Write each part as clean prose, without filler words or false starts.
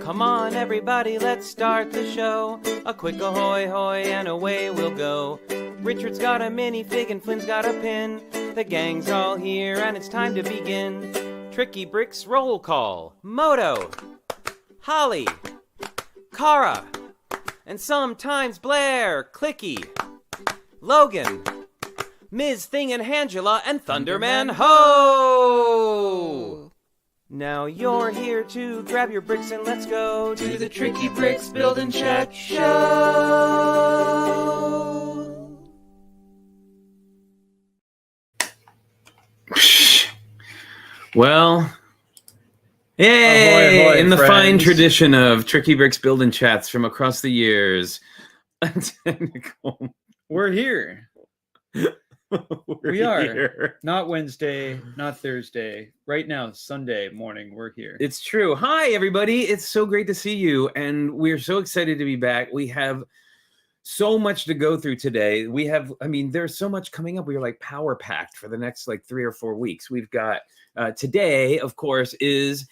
Come on, everybody, let's start the show. A quick ahoy hoy and away we'll go. Richard's got a minifig and Flynn's got a pin. The gang's all here and it's time to begin. Tricky Bricks roll call. Moto, Holly, Kara, and sometimes Blair, Clicky, Logan, Ms. Thing and Angela, and Thunderman Ho! Now you're here to grab your bricks and let's go to the Tricky Bricks Build and Chat Show! Well, yay! Ahoy, ahoy, in the friends. fine tradition of Tricky Bricks Build and Chats from across the years. We're here. We are. Here. Not Wednesday, not Thursday. Right now, Sunday morning, we're here. It's true. Hi, everybody. It's so great to see you. And we're so excited to be back. We have so much to go through today. There's so much coming up. We are like power packed for the next 3 or 4 weeks. We've got today, of course, is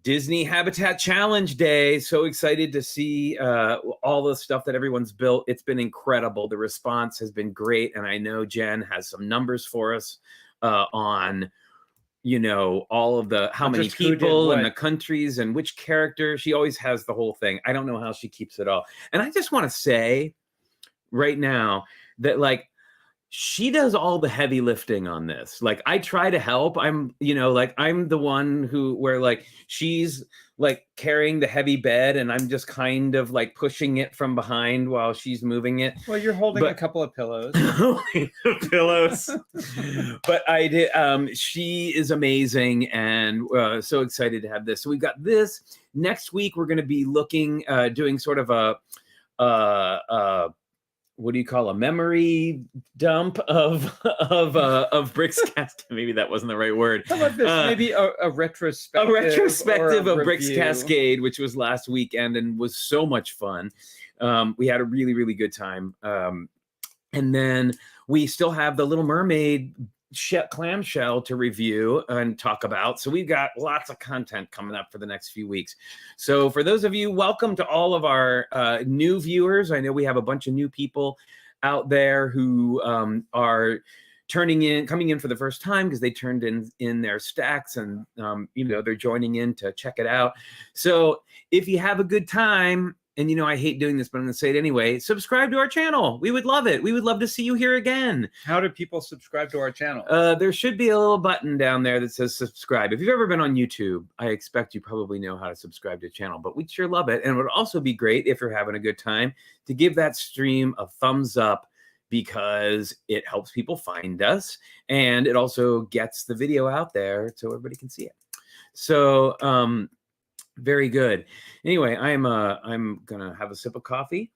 Disney Habitat Challenge Day. So excited to see all the stuff that everyone's built. It's been incredible. The response has been great. And I know Jen has some numbers for us on, all of the, how many people and the countries and which character. She always has the whole thing. I don't know how she keeps it all. And I just want to say right now that she does all the heavy lifting on this. I try to help. I'm the one where she's carrying the heavy bed and I'm just kind of pushing it from behind while she's moving it. Well, you're holding a couple of pillows. Pillows. But I did. She is amazing and so excited to have this. So we've got this next week. We're going to be doing sort of a what do you call a memory dump of Bricks Cascade? Maybe that wasn't the right word. How about this? Maybe a retrospective. A retrospective of Bricks review. Cascade, which was last weekend and was so much fun. We had a really, really good time. And then we still have the Little Mermaid clamshell to review and talk about. So we've got lots of content coming up for the next few weeks. So for those of you, welcome to all of our new viewers. I know we have a bunch of new people out there who are coming in for the first time because they turned in their stacks and they're joining in to check it out. So if you have a good time, and I hate doing this, but I'm going to say it anyway. Subscribe to our channel. We would love it. We would love to see you here again. How do people subscribe to our channel? There should be a little button down there that says subscribe. If you've ever been on YouTube, I expect you probably know how to subscribe to the channel, but we'd sure love it. And it would also be great if you're having a good time to give that stream a thumbs up because it helps people find us and it also gets the video out there so everybody can see it. So, very good. Anyway, I'm gonna have a sip of coffee.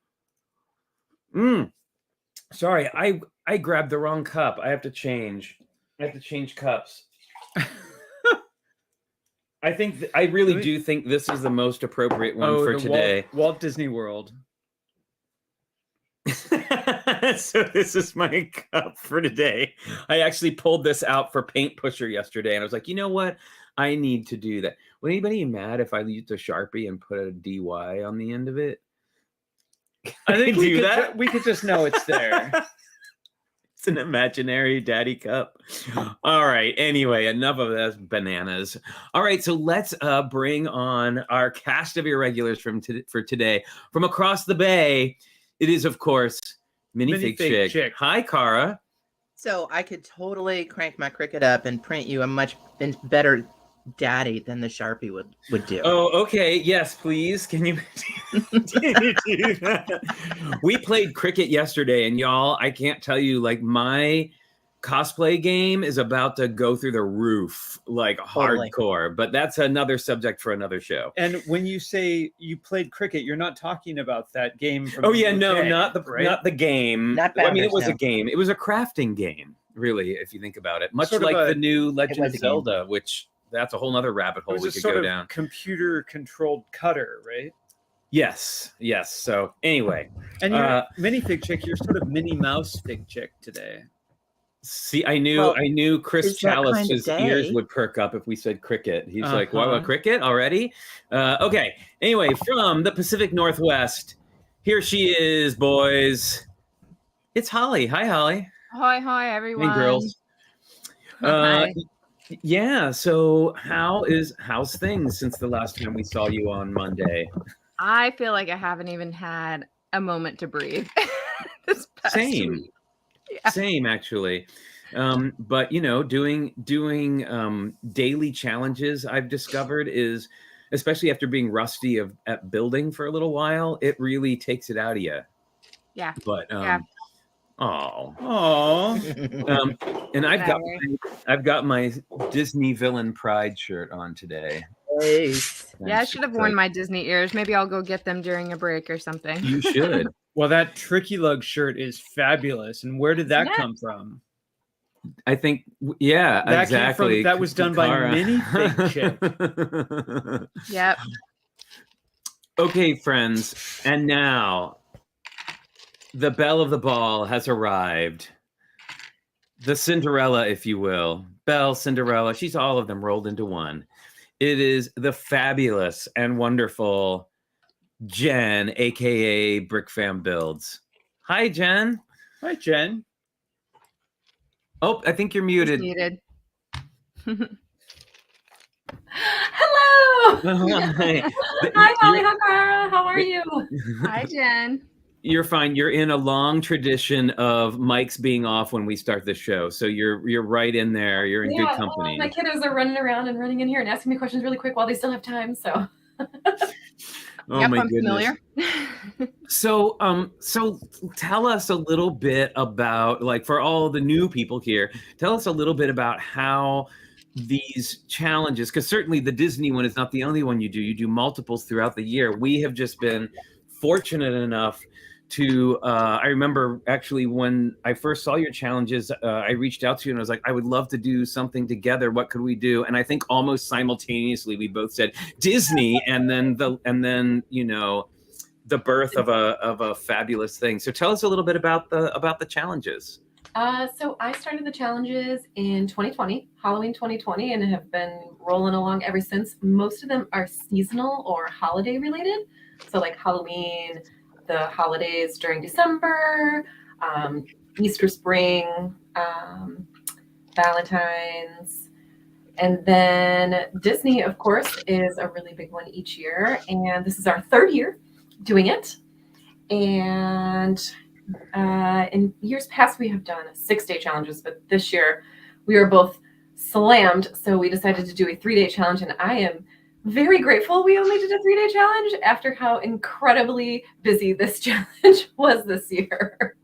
Sorry, I grabbed the wrong cup. I have to change cups. I really do think this is the most appropriate one for today. Walt Disney World. So this is my cup for today. I actually pulled this out for Paint Pusher yesterday, and I was like, you know what? I need to do that. Would anybody be mad if I used a Sharpie and put a DY on the end of it? I think we could just know it's there. It's an imaginary daddy cup. All right. Anyway, enough of this bananas. All right. So let's bring on our cast of irregulars for today. From across the bay, it is, of course, Minifigchick. Hi, Kara. So I could totally crank my Cricut up and print you a much better daddy than the Sharpie would do. Oh, okay. Yes, please. Can you do that? We played cricket yesterday, and y'all, I can't tell you, my cosplay game is about to go through the roof, Totally. hardcore. But that's another subject for another show. And when you say you played cricket, you're not talking about that game from not the game. Not it was no. a game. It was a crafting game, really, if you think about it. Much Sort like of the new Legend of a Zelda, which that's a whole nother rabbit hole we could go down. Computer controlled cutter, right? Yes. So anyway. And you're Minifigchick, you're sort of Minnie Mouse Fig Chick today. See, I Well, knew Chris it's that kind of Chalice's ears day. would perk up if we said cricket. He's like, what, Uh-huh. cricket already? Okay. Anyway, from the Pacific Northwest, here she is, boys. It's Holly. Hi, Holly. Hi, everyone. Hey, girls. Hi. Yeah. So how's things since the last time we saw you on Monday? I feel like I haven't even had a moment to breathe this past Same. week. Yeah. Same, actually. But doing daily challenges, I've discovered, is, especially after being rusty at building for a little while, it really takes it out of you. Yeah. But Yeah. Oh. And Whatever. I've got my Disney villain pride shirt on today. Nice. Yeah, I should have worn my Disney ears. Maybe I'll go get them during a break or something. You should. Well, that Tricky Lug shirt is fabulous. And where did that Yeah. come from? I think, yeah, That exactly. that was done by Kara. Minifigchick. Yep. Okay, friends, and now the belle of the ball has arrived. The Cinderella, if you will. Belle, Cinderella, she's all of them rolled into one. It is the fabulous and wonderful Jen, aka BrickFamBuilds. Hi, Jen. Hi, Jen. Oh, I think you're muted. Muted. Hello. Hi. Hi, Holly. Hi, Cara. How are you? Hi, Jen. You're fine. You're in a long tradition of mics being off when we start the show, so you're right in there. You're in good company. My kiddos are running around and running in here and asking me questions really quick while they still have time. So. Oh Yep, my I'm goodness. familiar. So tell us a little bit about, like, for all the new people here, tell us a little bit about how these challenges, because certainly the Disney one is not the only one you do. You do multiples throughout the year. We have just been fortunate enough to, I remember actually when I first saw your challenges, I reached out to you and I was like, I would love to do something together. What could we do? And I think almost simultaneously we both said Disney, and then the birth of a fabulous thing. So tell us a little bit about the challenges. So I started the challenges in 2020, Halloween 2020, and have been rolling along ever since. Most of them are seasonal or holiday related. So like Halloween, the holidays during December, Easter, spring, Valentine's, and then Disney, of course, is a really big one each year. And this is our third year doing it. And in years past, we have done 6-day challenges, but this year we were both slammed. So we decided to do a 3-day challenge, and I am very grateful we only did a 3-day challenge after how incredibly busy this challenge was this year.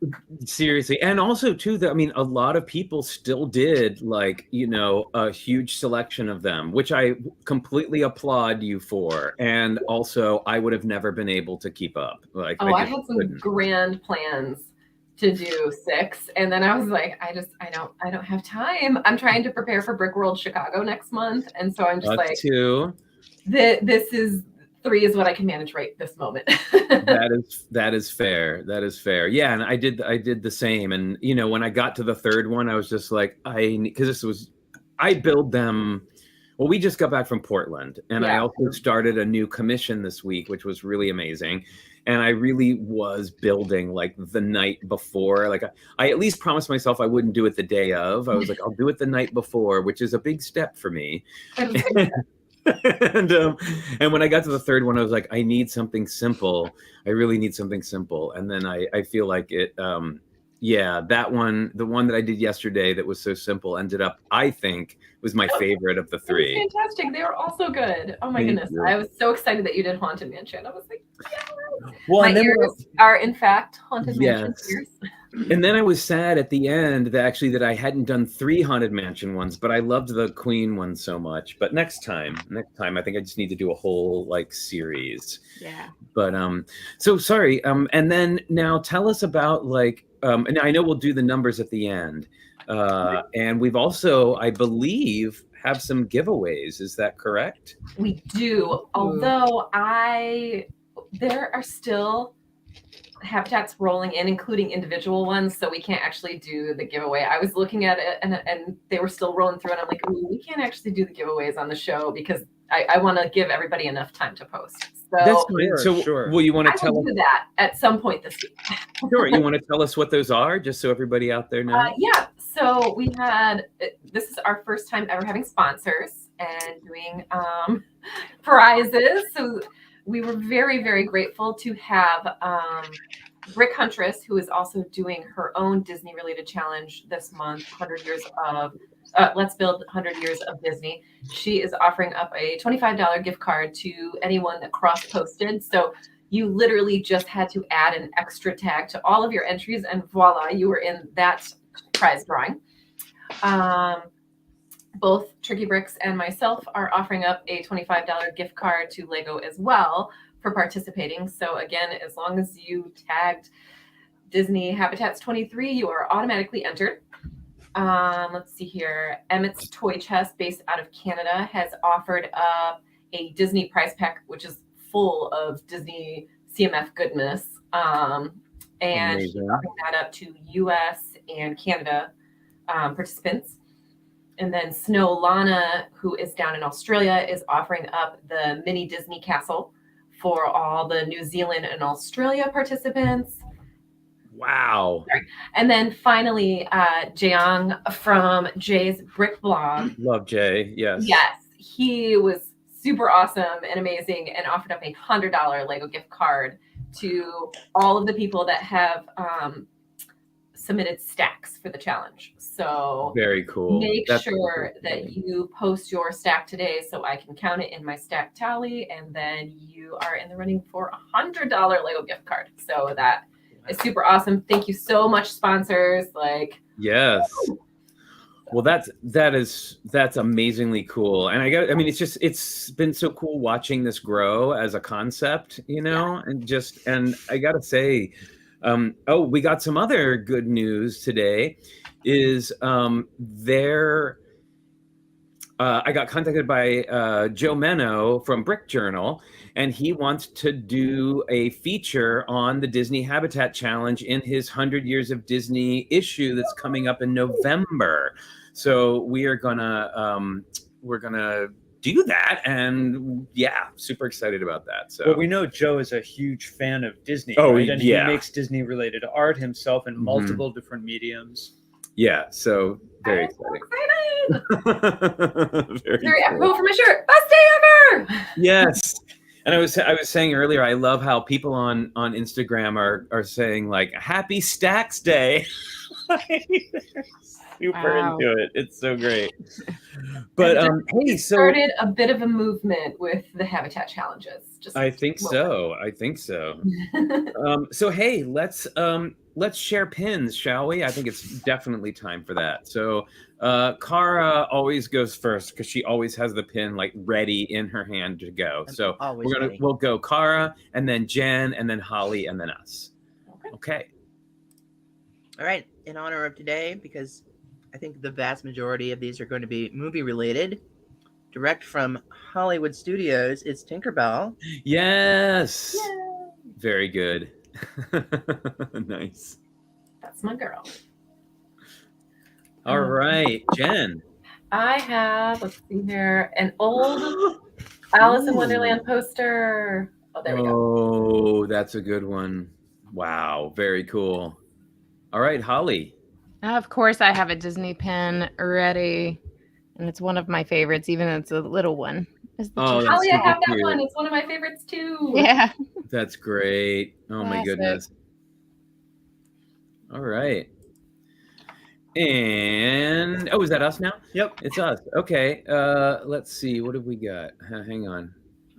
Seriously. And also too, I mean, a lot of people still did, like, a huge selection of them, which I completely applaud you for. And also I would have never been able to keep up. Like, I had some grand plans to do 6, and then I was like, I don't have time. I'm trying to prepare for Brick World Chicago next month, and so I'm just like, too. This is 3 is what I can manage right this moment. That is fair. That is fair. Yeah, and I did the same. And when I got to the third one, I was just like, I build them. Well, we just got back from Portland, and I also started a new commission this week, which was really amazing. And I really was building like the night before. Like I at least promised myself I wouldn't do it the day of. I was like, I'll do it the night before, which is a big step for me. And when I got to the third one, I was like, I need something simple. I really need something simple. And then I feel like it, that one, the one that I did yesterday that was so simple, ended up, I think, was my favorite of the 3. Fantastic. They were all so good. Oh my goodness. I was so excited that you did Haunted Mansion. I was like, yes. Well, my ears are in fact Haunted Mansion ears. And then I was sad at the end that I hadn't done 3 Haunted Mansion ones, but I loved the Queen one so much. But next time, I think I just need to do a whole like series. Yeah. But so sorry. And then now tell us about like, and I know we'll do the numbers at the end. And we've also, I believe, have some giveaways. Is that correct? We do. Although there are still habitats rolling in, including individual ones, so we can't actually do the giveaway. I was looking at it and they were still rolling through, and I'm like, ooh, we can't actually do the giveaways on the show because I want to give everybody enough time to post. So That's fine. So, Sure. will you want to I tell will us? do that at some point this week. Sure, you want to tell us what those are, just so everybody out there knows? Yeah, so we had, this is our first time ever having sponsors and doing prizes. So we were very, very grateful to have Brick Huntress, who is also doing her own Disney related challenge this month, 100 years of, Let's Build 100 Years of Disney. She is offering up a $25 gift card to anyone that cross-posted. So you literally just had to add an extra tag to all of your entries, and voila, you were in that prize drawing. Both Tricky Bricks and myself are offering up a $25 gift card to Lego as well for participating. So again, as long as you tagged Disney Habitats 23, you are automatically entered. Let's see here. Emmett's Toy Chest, based out of Canada, has offered up a Disney prize pack, which is full of Disney CMF goodness. And she's offering that up to US and Canada participants. And then Snow Lana, who is down in Australia, is offering up the mini Disney castle for all the New Zealand and Australia participants. Wow. And then finally, Jeong from Jay's Brick Blog. Love Jay. Yes. Yes, he was super awesome and amazing and offered up a $100 Lego gift card to all of the people that have submitted stacks for the challenge. So Very cool. make That's sure cool. that you post your stack today so I can count it in my stack tally, and then you are in the running for a $100 Lego gift card. So that is super awesome. Thank you so much, sponsors. Like, Yes. Well, that's amazingly cool. And I mean, it's been so cool watching this grow as a concept, you know, and I gotta say, we got some other good news today is I got contacted by Joe Menno from Brick Journal, and he wants to do a feature on the Disney Habitat Challenge in his 100 Years of Disney issue that's coming up in November. So we're gonna do that, and yeah, super excited about that. So Well, we know Joe is a huge fan of Disney. Oh, right? And yeah. he makes Disney related art himself in multiple different mediums. yeah, so very I'm so exciting. excited. Very Very cool. vote for my shirt. Best day ever. Yes. And I was saying earlier, I love how people on Instagram are saying like Happy Stacks Day. Super Wow. into it. It's so great. But hey, so Started a bit of a movement with the habitat challenges. Just I think so. So hey, let's share pins, shall we? I think it's definitely time for that. So Cara always goes first because she always has the pin like ready in her hand to go. I'm So always ready. we'll go Cara and then Jen and then Holly and then us. Okay. All right. In honor of today, because I think the vast majority of these are going to be movie related, direct from Hollywood Studios, it's Tinkerbell. Yes. Very good. Nice. That's my girl. All right, Jen. I have, let's see here, an old Alice in Ooh. Wonderland poster. Oh, there we go. Oh, that's a good one. Wow, very cool. All right, Holly. Of course, I have a Disney pin ready, and it's one of my favorites, even though it's a little one. It's the Oh, Chief- that's Holly, I have super that cute. one. It's one of my favorites too. yeah. That's great. Oh my Classic. goodness. All right. And is that us now? Yep. It's us. Okay. Let's see. What have we got? Hang on.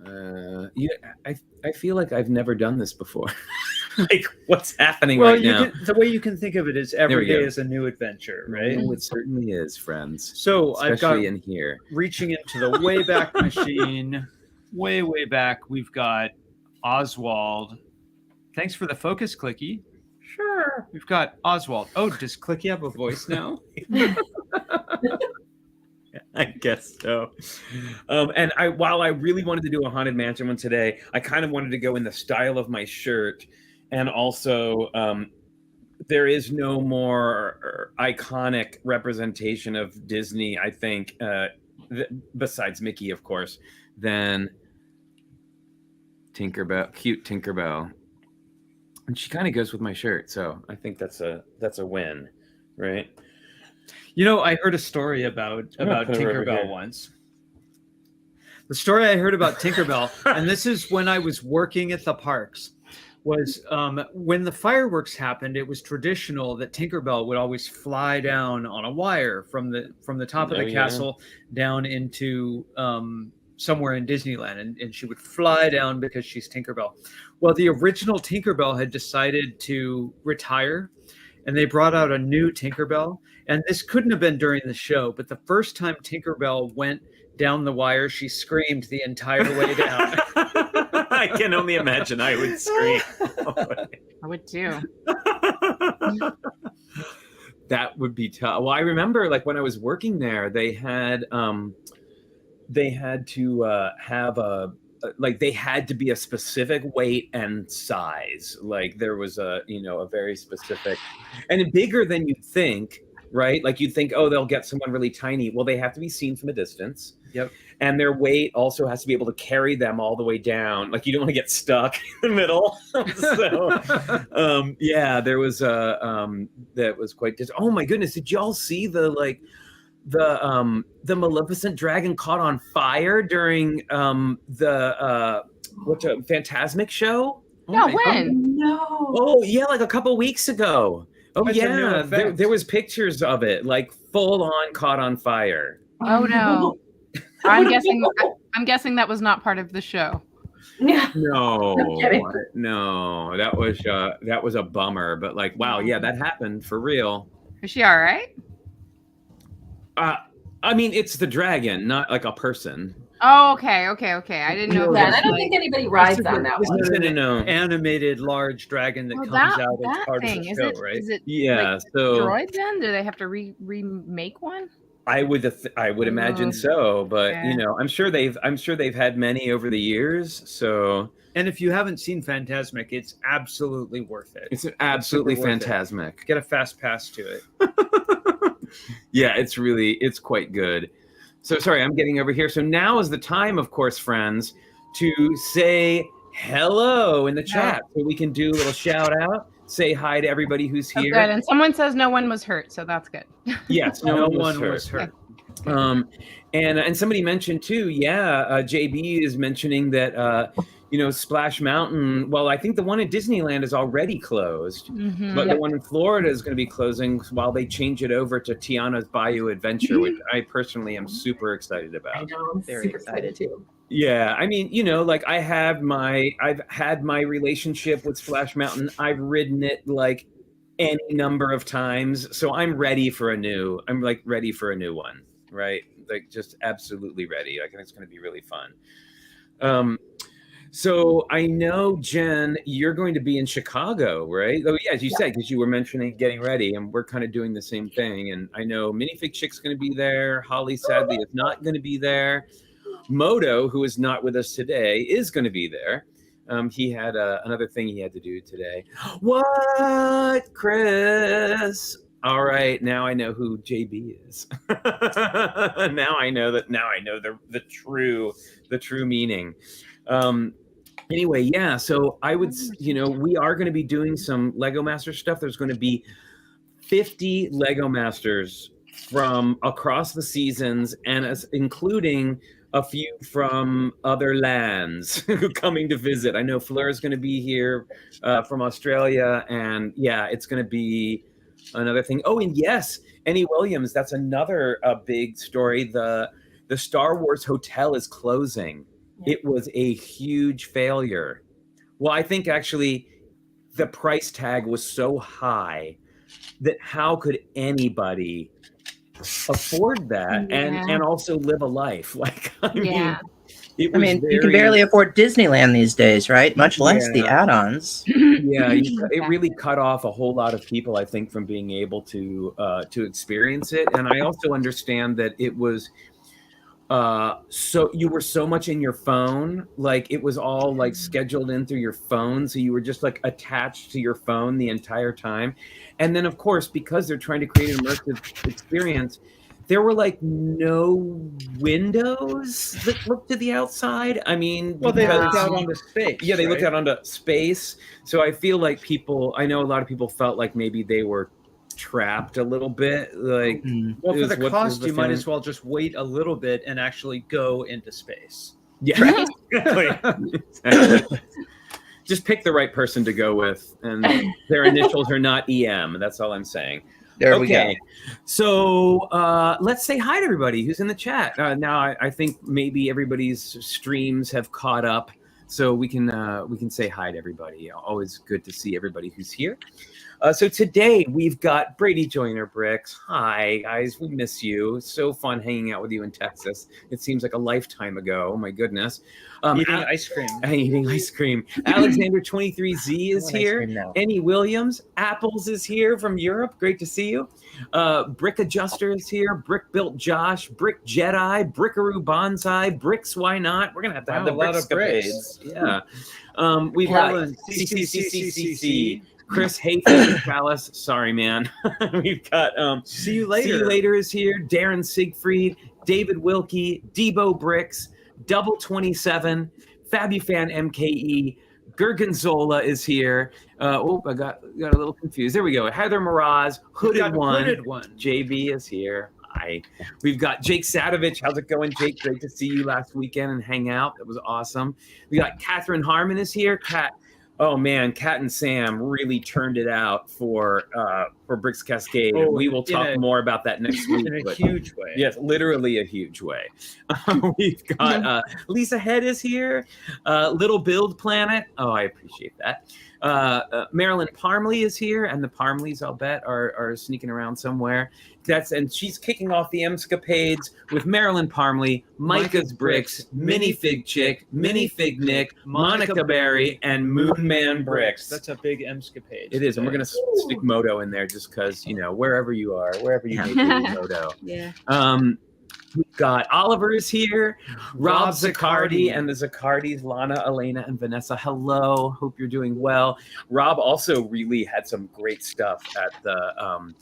I feel like I've never done this before. Like, what's happening Well, right now? the way you can think of it is we every day go. is a new adventure, right? Oh, it certainly is, friends. So I've got Especially in here. reaching into the way back machine, way back. We've got Oswald. Thanks for the focus, Clicky. Sure. We've got Oswald. Oh, does Clicky have a voice now? I guess so. And while I really wanted to do a Haunted Mansion one today, I kind of wanted to go in the style of my shirt and also there is no more iconic representation of Disney, I think, besides Mickey, of course, than Tinkerbell, cute Tinkerbell. And she kind of goes with my shirt, so I think that's a win, right? You know, I heard a story about put her over Tinkerbell here. once. The story I heard about Tinkerbell, and this is when I was working at the parks, was when the fireworks happened. It was traditional that Tinkerbell would always fly down on a wire from the top of the castle down into somewhere in Disneyland, and she would fly down because she's Tinkerbell. Well, the original Tinkerbell had decided to retire, and they brought out a new Tinkerbell. And this couldn't have been during the show, but the first time Tinkerbell went down the wire, she screamed the entire way down. I can only imagine I would scream. I would too. That would be tough. Well, I remember like when I was working there, they had to have they had to be a specific weight and size. Like there was a very specific and bigger than you'd think, right? Like you'd think, oh, they'll get someone really tiny. Well, they have to be seen from a distance. Yep. And their weight also has to be able to carry them all the way down. Like you don't want to get stuck in the middle. So, there was that was quite. Oh my goodness! Did y'all see the Maleficent dragon caught on fire during the Phantasmic show? No, when? No. Oh yeah, like a couple weeks ago. Oh That's a new yeah, effect. there was pictures of it, like full on caught on fire. Oh no. I'm guessing that was not part of the show. Yeah. No, I'm kidding. no, that was a bummer. But like, wow, yeah, that happened for real. Is she all right? I mean, it's the dragon, not like a person. Oh, okay. I didn't know. Yeah, if and I don't like- think anybody rides on that one. No. Animated large dragon that Oh, comes that out as part thing. of the Is show, it? right? Is it? Yeah, like, so droid then? Do they have to remake one? I would imagine so, but Yeah. I'm sure they've had many over the years. So And if you haven't seen Phantasmic, it's absolutely worth it. it's absolutely super worth it. phantasmic. Get a fast pass to it. Yeah, it's quite good. So sorry, I'm getting over here. So now is the time, of course, friends, to say hello in the chat, so we can do a little shout out. Say hi to everybody who's Oh, here. good. And someone says no one was hurt, so that's good. Yes, No one one was hurt. And somebody mentioned too, JB is mentioning that Splash Mountain. Well, I think the one in Disneyland is already closed, Mhm. but the one in Florida is going to be closing while they change it over to Tiana's Bayou Adventure, which I personally am super excited I about. know, I'm Very super excited too. Yeah, I mean, like I've had my relationship with Splash Mountain. I've ridden it like any number of times, so I'm ready for a new one, right? Like just absolutely ready. I think it's going to be really fun. So I know, Jen, you're going to be in Chicago, right? Oh, yeah, as you said, because you were mentioning getting ready, and we're kind of doing the same thing. And I know Minifigchick's going to be there. Holly, sadly, is not going to be there. Moto, who is not with us today, is going to be there. He had another thing he had to do today. What, Chris? All right, now I know who JB is. Now I know the true meaning. Anyway, yeah, so I would, we are going to be doing some Lego Masters stuff. There's going to be 50 Lego Masters from across the seasons, and including a few from other lands coming to visit. I know Fleur is going to be here from Australia, and yeah, it's going to be another thing. Oh, and yes, Annie Williams, that's another big story. The Star Wars Hotel is closing. It was a huge failure. Well, I think actually the price tag was so high that how could anybody afford that and also live a life? Like, I mean, you can barely afford Disneyland these days, right? Much less the add-ons. Yeah, it really cut off a whole lot of people, I think, from being able to experience it. And I also understand that it was so you were so much in your phone, like it was all like scheduled in through your phone, so you were just like attached to your phone the entire time. And then of course, because they're trying to create an immersive experience, there were like no windows that looked to the outside. I mean, Well, they because- looked out onto space. yeah, they looked right? out onto space. So I feel like I know a lot of people felt like maybe they were trapped a little bit. Like, Well, is for the what cost, was the you might feeling. as well just wait a little bit and actually go into space. yeah, exactly. Just pick the right person to go with, and their initials are not EM. That's all I'm saying. There we go. So let's say hi to everybody who's in the chat. Now I think maybe everybody's streams have caught up, so we can say hi to everybody. Always good to see everybody who's here. So today we've got Brady Joyner Bricks. Hi guys, we miss you. So fun hanging out with you in Texas. It seems like a lifetime ago. Oh my goodness. Eating ice cream. Eating ice cream. Alexander 23Z is here. Annie Williams. Apples is here from Europe. Great to see you. Brick Adjuster is here. Brick Built Josh. Brick Jedi. Brickaroo Bonsai. Bricks Why Not? We're gonna have to have Wow, the a lot of Brickscapades. Yeah. We've Portland, got CCCCCC. Chris Hayfield Palace. Sorry, man. We've got See you later. See You Later is here. Darren Siegfried. David Wilkie. Debo Bricks. Double 27, Fabufan MKE, Gergonzola is here. I got a little confused. There we go. Heather Miraz, Hooded One. JB is here. Hi. We've got Jake Sadovich. How's it going, Jake? Great to see you last weekend and hang out. That was awesome. We got Catherine Harmon is here. Oh man, Kat and Sam really turned it out for Bricks Cascade. Oh, We will talk more about that next week. In a but- huge way. Yes, literally a huge way. We've got Lisa Head is here. Little Build Planet. Oh, I appreciate that. Marilyn Parmley is here, and the Parmleys, I'll bet, are sneaking around somewhere. And she's kicking off the Emscapades with Marilyn Parmley, Micah's Bricks, Minifigchick, Minifig Nick, Monica Berry, and Moonman Bricks. That's a big Emscapade. It is, and we're gonna stick Moto in there just because wherever you are, wherever you may be, Moto. Yeah. We've got Oliver is here, Rob Rob Zaccardi, Zaccardi. and the Zaccardis, Lana, Elena, and Vanessa. Hello, hope you're doing well. Rob also really had some great stuff at the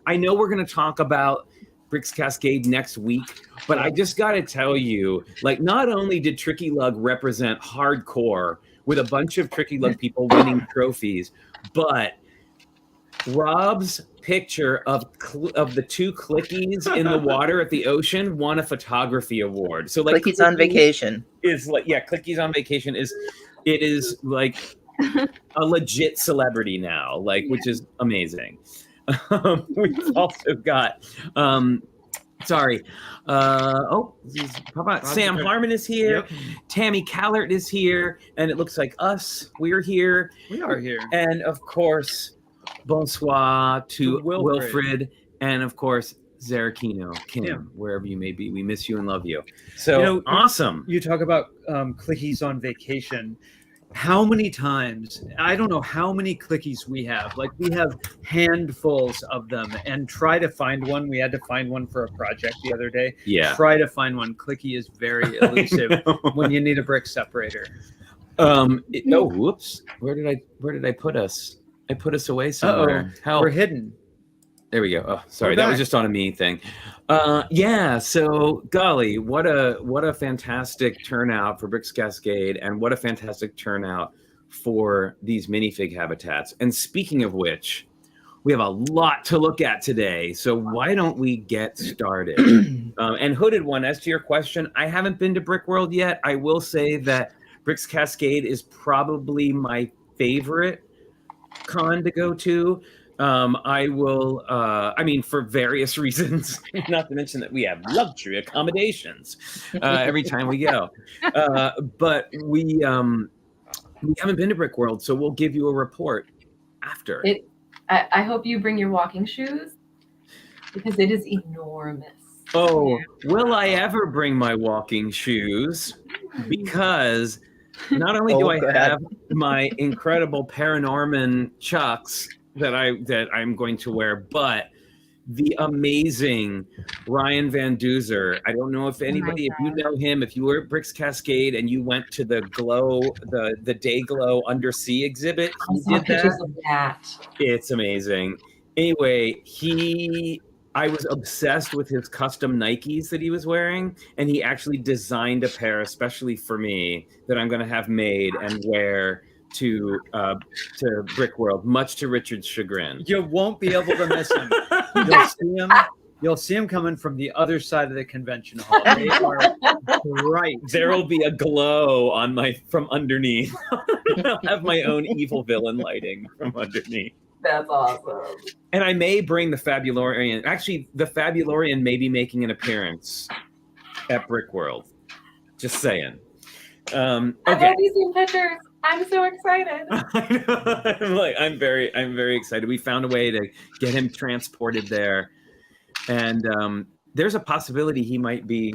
I know we're gonna talk about Bricks Cascade next week, but I just gotta tell you, like, not only did Tricky Lug represent hardcore with a bunch of Tricky Lug people winning trophies, but Rob's picture of the two clickies in the water at the ocean won a photography award. So like Clicky's on vacation. is like Clicky's on vacation is like a legit celebrity now, like, which is amazing. We've also got Sam Harmon is here. Yep. Tammy Callert is here, and it looks like we're here. We are here. And of course, bonsoir to Wilfred. Wilfred, and of course, Zarakino, Kim, Yeah. wherever you may be. We miss you and love you. So awesome. You talk about clickies on vacation. How many times, I don't know how many clickies we have. Like, we have handfuls of them, and try to find one. We had to find one for a project the other day. Yeah. Try to find one. Clicky is very elusive when you need a brick separator. Whoops. Where did I put us? I put us away somewhere. Help. We're hidden. There we go. Oh, sorry. We're That was back. just on a me thing. So golly, what a fantastic turnout for Bricks Cascade, and what a fantastic turnout for these minifig habitats. And speaking of which, we have a lot to look at today. So why don't we get started? And Hooded One, as to your question, I haven't been to Brick World yet. I will say that Bricks Cascade is probably my favorite con to go to. I will, for various reasons, not to mention that we have luxury accommodations every time we go. But we haven't been to Brick World, so we'll give you a report after. I hope you bring your walking shoes because it is enormous. Oh, will I ever bring my walking shoes? Because not only do I have my incredible Paranorman Chucks that I'm going to wear, but the amazing Ryan Van Duzer. I don't know if anybody, if you know him, if you were at Bricks Cascade and you went to the Glow, the Day Glow Undersea exhibit, I he saw did pictures that. of that. It's amazing. Anyway, I was obsessed with his custom Nikes that he was wearing, and he actually designed a pair especially for me that I'm going to have made and wear to Brick World, much to Richard's chagrin. You won't be able to miss him. You'll see him coming from the other side of the convention hall. They are bright. There'll be a glow from underneath. I'll have my own evil villain lighting from underneath. That's awesome. And I may bring the Fabularian. Actually, the Fabularian may be making an appearance at Brick World. Just saying. I've Okay. already seen pictures. I'm so excited. I know. I'm very excited. We found a way to get him transported there, and there's a possibility he might be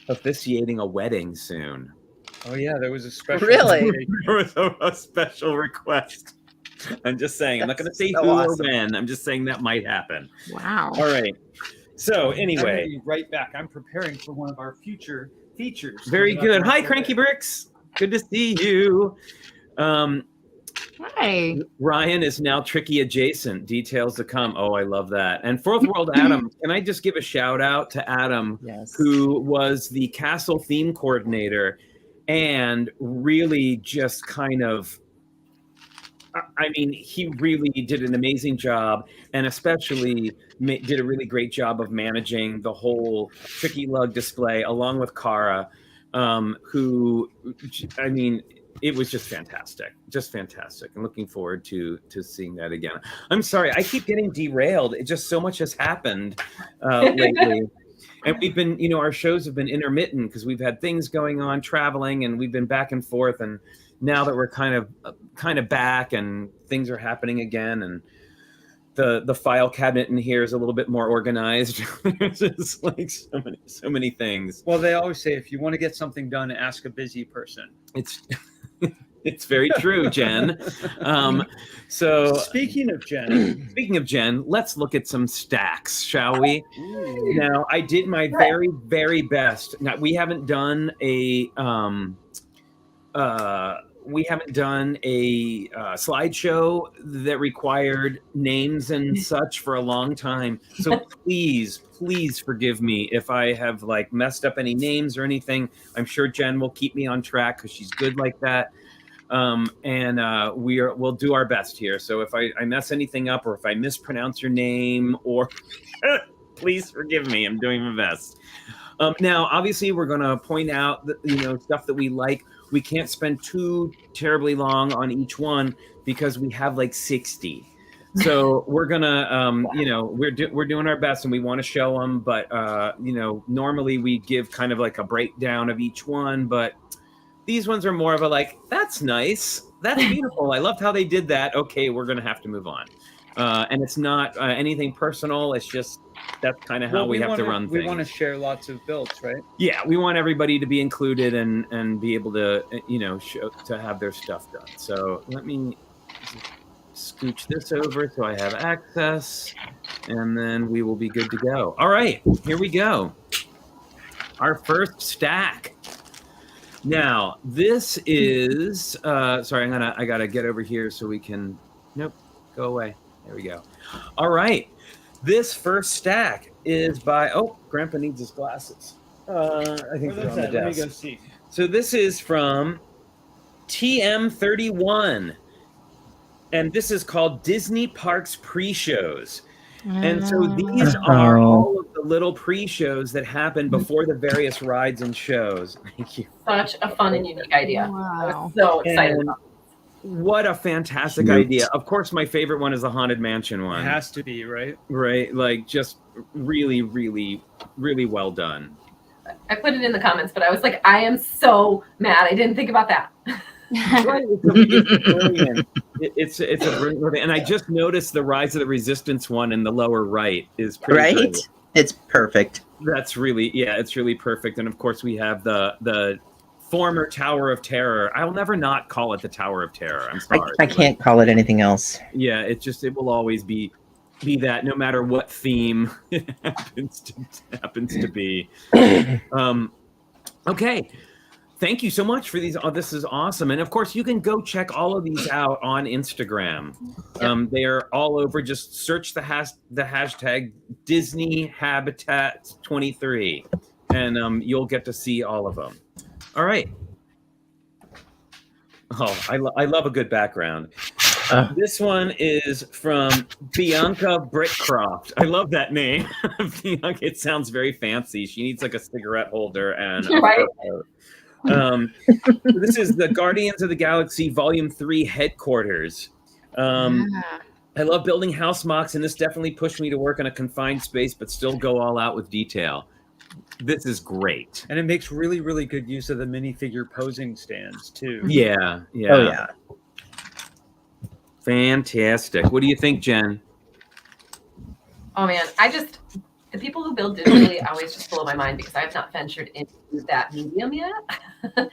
officiating a wedding soon. Oh yeah, there was a special. Really? There was a special request. I'm just saying. I'm not going to say so who awesome. or when. I'm just saying that might happen. Wow. All right. So I'm anyway, gonna be right back. I'm preparing for one of our future features. very coming up good. Hi, next Cranky Monday. Bricks. Good to see you. Hi. Ryan is now tricky adjacent. Details to come. Oh, I love that. And Fourth World Adam, can I just give a shout out to Adam, Yes. who was the castle theme coordinator and really just kind of, I mean, he really did an amazing job, and especially did a really great job of managing the whole Tricky Lug display along with Kara, who, I mean, it was just fantastic. I'm looking forward to seeing that again. I'm sorry, I keep getting derailed. It just so much has happened lately. And we've been, our shows have been intermittent because we've had things going on, traveling, and we've been back and forth. And now that we're kind of back and things are happening again, and the file cabinet in here is a little bit more organized. It's just like so many things. Well, they always say if you want to get something done, ask a busy person. It's very true, Jen. So Speaking of Jen, let's look at some stacks, shall we? ooh, Now, I did my very, very best. Now, we haven't done a slideshow that required names and such for a long time. So please forgive me if I have like messed up any names or anything. I'm sure Jen will keep me on track because she's good like that. And we'll do our best here. So if I mess anything up or if I mispronounce your name, or please forgive me. I'm doing my best. Now, obviously, we're going to point out that, stuff that we like. We can't spend too terribly long on each one because we have like 60. So we're gonna, we're doing our best and we want to show them. But normally we give kind of like a breakdown of each one. But these ones are more of a like, that's nice, that's beautiful. I loved how they did that. Okay, we're gonna have to move on. And it's not anything personal. It's just that's kind of how we have to run things. We want to share lots of builds, right? Yeah, we want everybody to be included and be able to, to have their stuff done. So let me scooch this over so I have access, and then we will be good to go. All right, here we go. Our first stack. Now, this is, sorry, I gotta get over here so we can, nope, go away. There we go. All right. This first stack is by, Grandpa needs his glasses. I think they're on the desk. Let me go see. So this is from TM31. And this is called Disney Parks Pre-Shows. And so these are all of the little pre-shows that happen before the various rides and shows. Thank you. Such a fun and unique idea. I Wow. was so excited And about it. what a fantastic idea. Of course, my favorite one is the Haunted Mansion one. It has to be, right? Right? Like, just really, really, really well done. I put it in the comments, but I was like, I am so mad. I didn't think about that. Right, it's brilliant. It's a brilliant, and I just noticed the Rise of the Resistance one in the lower right is pretty Right? great. It's perfect. That's really, it's really perfect. And of course, we have the former Tower of Terror. I'll never not call it the Tower of Terror. I'm sorry. I can't call it anything else. Yeah, it will always be be that no matter what theme it happens to be. Okay. Thank you so much for these. Oh, this is awesome. And of course, you can go check all of these out on Instagram. They are all over. Just search the hashtag Disney Habitat 23, and you'll get to see all of them. All right. Oh, I love a good background. This one is from Bianca Brickcroft. I love that name. Bianca, it sounds very fancy. She needs like a cigarette holder and a Right. this is the Guardians of the Galaxy Volume 3 headquarters. I love building house mocks, and this definitely pushed me to work in a confined space, but still go all out with detail. This is great. And it makes really, really good use of the minifigure posing stands too. Yeah. Oh yeah. Fantastic. What do you think, Jen? Oh man, the people who build digitally always just blow my mind because I have not ventured into that medium yet.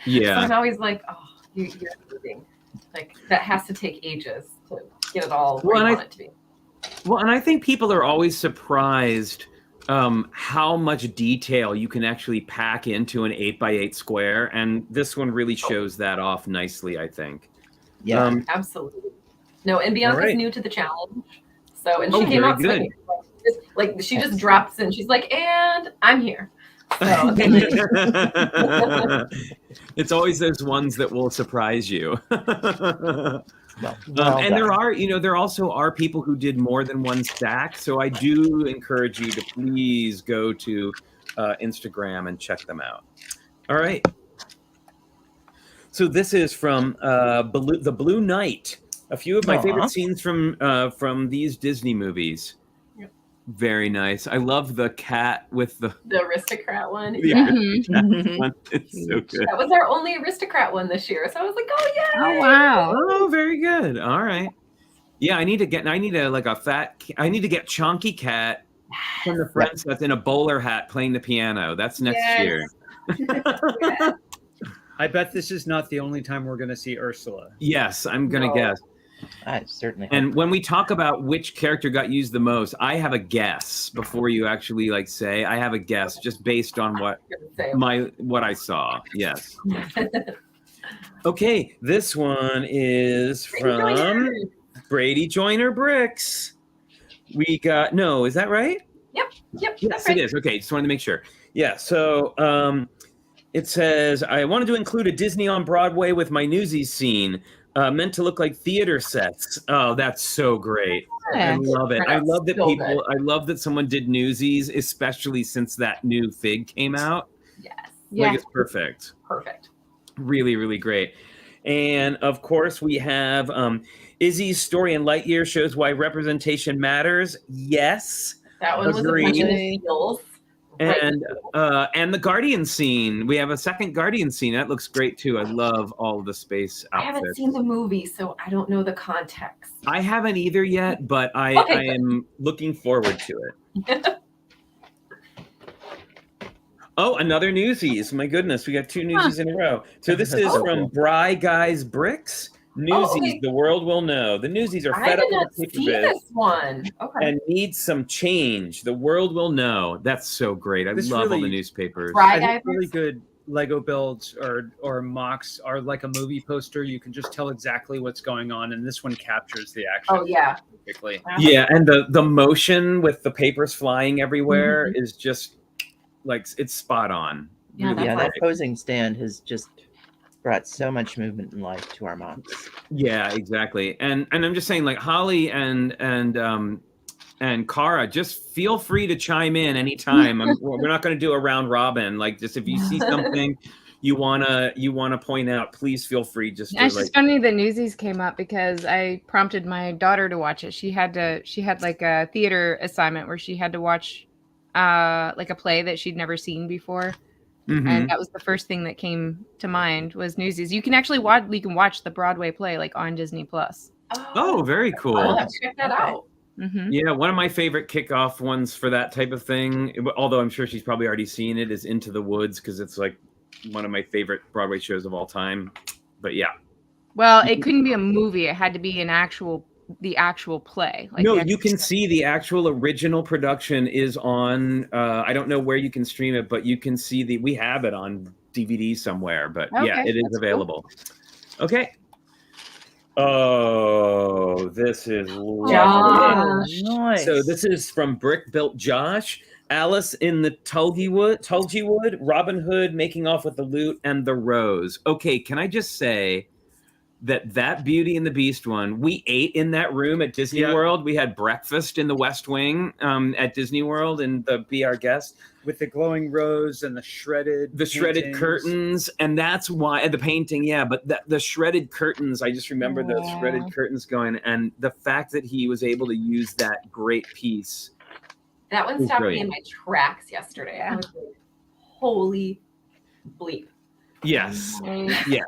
Yeah. So I'm always like, oh, you're moving. Like that has to take ages to get it all where you want it to be. Well, and I think people are always surprised how much detail you can actually pack into an 8x8 square, and this one really shows that off nicely, I think. Yeah. Absolutely. No, and Bianca's right. new to the challenge. So, and Oh, she came very out good. swinging. Like she just drops in. She's like, and I'm here. So, It's always those ones that will surprise you. Well and there done. there also are people who did more than one stack. So I do encourage you to please go to Instagram and check them out. All right. So this is from the Blue Knight. A few of my favorite scenes from these Disney movies. Yep. Very nice. I love the cat with the aristocrat one. the Yeah. aristocrat one. It's so good. That was our only aristocrat one this year. So I was like, oh yeah. Oh wow. Oh, very good. All right. Yeah, I need to get Chonky Cat from the Friends that's in a bowler hat playing the piano. That's next year. I bet this is not the only time we're going to see Ursula. Yes, I'm gonna No. guess. I certainly. And when we talk about which character got used the most, I have a guess before you actually say. I have a guess just based on what I saw. Yes. Okay, this one is from Brady Joyner Bricks. We got is that right? Yep. Yes, it is. Okay, just wanted to make sure. Yeah. So it says I wanted to include a Disney on Broadway with my Newsies scene. Meant to look like theater sets. Oh, that's so great. I love it. I love that I love that someone did Newsies, especially since that new Fig came out. Yes. Like it's perfect. Perfect. Really, really great. And of course, we have Izzy's story in Lightyear shows why representation matters. Yes. That one was Agreed. a bunch of steals. And the Guardian scene. We have a second Guardian scene. That looks great too. I love all of the space outfits. I haven't seen the movie, so I don't know the context. I haven't either yet, but I am looking forward to it. Oh, another Newsies. My goodness, we got two Newsies in a row. So this is from Bry Guys Bricks. Newsies, the world will know. The Newsies are fed up with the paper biz this one. Okay. and need some change. The world will know. That's so great. I love all the newspapers. Bry I Guys think really good Lego builds or MOCs are like a movie poster. You can just tell exactly what's going on, and this one captures the action. Oh yeah. Perfectly. Yeah, and the motion with the papers flying everywhere is just like it's spot on. Yeah, Really that great. posing stand has just brought so much movement and life to our MOCs. Yeah, exactly. And I'm just saying, like Holly and Cara, just feel free to chime in anytime. We're not going to do a round robin. Like, just if you see something you wanna point out, please feel free. Just It's just funny the Newsies came up because I prompted my daughter to watch it. She had like a theater assignment where she had to watch like a play that she'd never seen before. And that was the first thing that came to mind was Newsies. You can actually watch the Broadway play like on Disney Plus. Oh, very cool. I'll have to check that out. Yeah, one of my favorite kickoff ones for that type of thing, although I'm sure she's probably already seen it, is Into the Woods, because it's like one of my favorite Broadway shows of all time. But yeah. Well, it couldn't be a movie. It had to be an actual the actual play. Like no, the you actual- can see the actual original production is on. I don't know where you can stream it, but you can see we have it on DVD somewhere. But yeah, Okay, it is that's cool. available. Okay. Oh, this is lovely. Josh. Nice. So this is from Brick Built Josh. Alice in the Tulgey Wood, Robin Hood making off with the loot, and the rose. Okay, can I just say that Beauty and the Beast one, we ate in that room at Disney World. We had breakfast in the West Wing at Disney World and Be Our Guest. With the glowing rose and the shredded Shredded curtains, and that's why the painting, but the shredded curtains, I just remember those shredded curtains going, and the fact that he was able to use that great piece. That one stopped me in my tracks yesterday. I was like, holy bleep. Yes. Yes.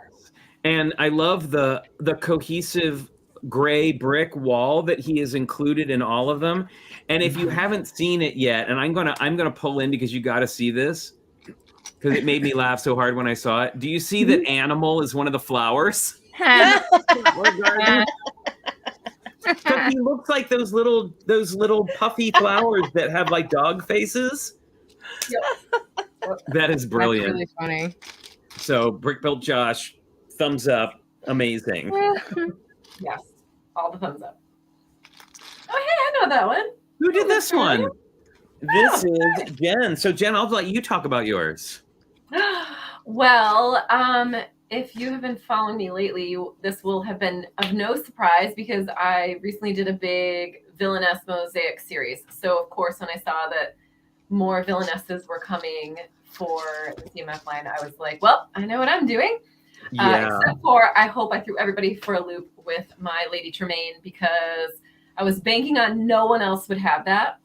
And I love the cohesive gray brick wall that he has included in all of them. And if you haven't seen it yet, and I'm gonna pull in because you got to see this because it made me laugh so hard when I saw it. Do you see that animal is one of the flowers? Because he looks like those little puffy flowers that have like dog faces. That is brilliant. That's really funny. So Brick Built Josh, thumbs up, amazing. Yes, all the thumbs up. Oh, hey, I know that one. Who did this one? This is Jen. So Jen, I'll let you talk about yours. Well, if you have been following me lately, this will have been of no surprise because I recently did a big Villainess Mosaic series. So, of course, when I saw that more Villainesses were coming for the CMF line, I was like, well, I know what I'm doing. Except for, I hope I threw everybody for a loop with my Lady Tremaine because I was banking on no one else would have that.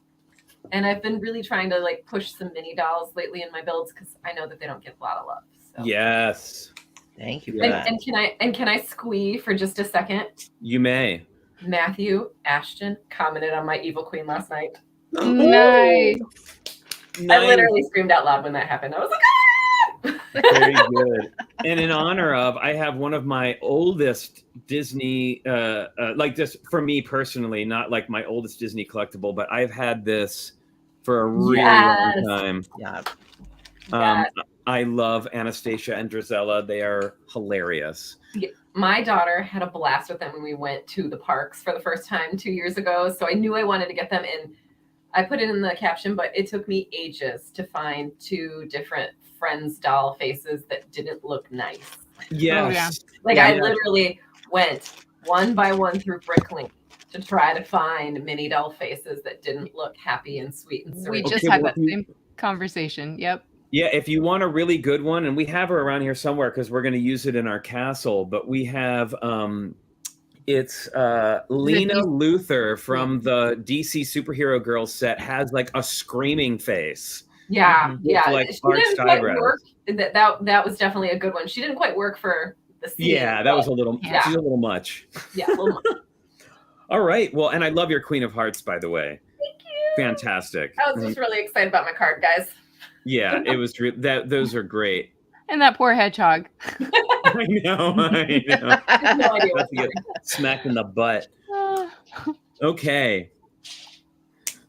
And I've been really trying to like push some mini dolls lately in my builds because I know that they don't get a lot of love. So. Yes. Thank you. And can I squee for just a second? You may. Matthew Ashton commented on my Evil Queen last night. Nice. I literally screamed out loud when that happened. I was like, ah! Very good. And in honor of, I have one of my oldest Disney, like this for me personally, not like my oldest Disney collectible, but I've had this for a really long time. Yeah. I love Anastasia and Drizella. They are hilarious. My daughter had a blast with them when we went to the parks for the first time 2 years ago. So I knew I wanted to get them in. I put it in the caption, but it took me ages to find 2 different Friends doll faces that didn't look nice. Yes. I literally went one by one through Bricklink to try to find mini doll faces that didn't look happy and sweet and We serene. just had that same conversation. Yep. Yeah, if you want a really good one, and we have her around here somewhere because we're going to use it in our castle, but we have it's Lena Luthor from the DC Superhero Girls set has like a screaming face. Yeah. Like she arched didn't quite eyebrows. work. That was definitely a good one. She didn't quite work for the scene. Yeah, that was a little much. Yeah, a little much. All right. Well, and I love your Queen of Hearts, by the way. Thank you. Fantastic. I was just really excited about my card, guys. Yeah, it was those are great. And that poor hedgehog. I know. I have no idea what's Get smacked in the butt. Okay.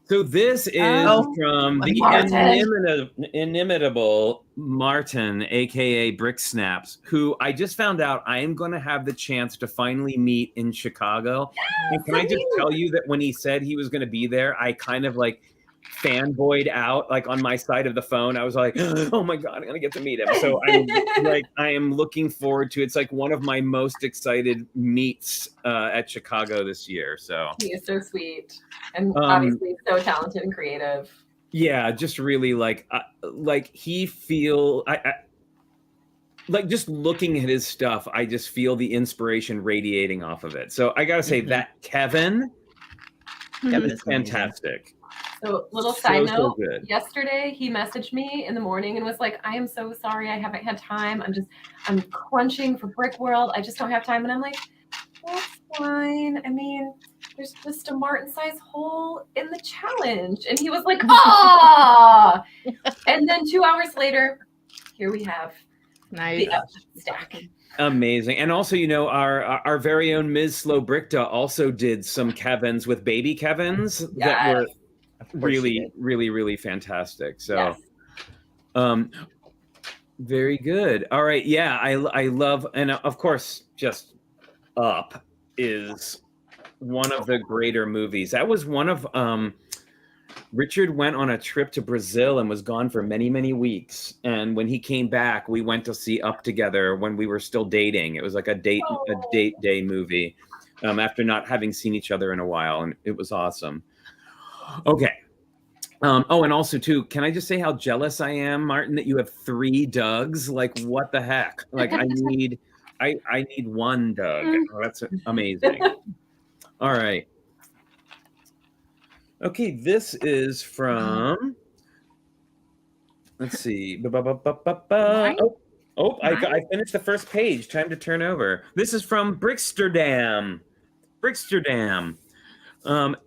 So this is from the inimitable Martin, aka Brick Snaps, who I just found out I am going to have the chance to finally meet in Chicago. And can I just tell you that when he said he was going to be there, I kind of like fanboyed out like on my side of the phone. I was like, oh my God, I'm going to get to meet him. So I am looking forward to it. It's like one of my most excited meets at Chicago this year. So he is so sweet and obviously so talented and creative. Yeah, just really like he feel I like just looking at his stuff, I just feel the inspiration radiating off of it. So I gotta say that Kevin is fantastic. So little side note, yesterday he messaged me in the morning and was like, I am so sorry I haven't had time. I'm crunching for Brick World. I just don't have time. And I'm like, that's fine. I mean, there's just a Martin-sized hole in the challenge. And he was like, ah! And then 2 hours later, here we have Nice. Stack. Amazing. And also, our very own Ms. Slow Brickta also did some Kevins with baby Kevins that were really, really, really fantastic. So, very good. All right. Yeah, I love, and of course, just Up is one of the greater movies. That was one of Richard went on a trip to Brazil and was gone for many, many weeks. And when he came back, we went to see Up together when we were still dating. It was like a date day movie after not having seen each other in a while. And it was awesome. Okay. And also too, can I just say how jealous I am, Martin, that you have 3 Dougs? Like, what the heck? Like, I need one Doug. Oh, that's amazing. All right. Okay, this is from. Let's see. I finished the first page. Time to turn over. This is from Bricksterdam.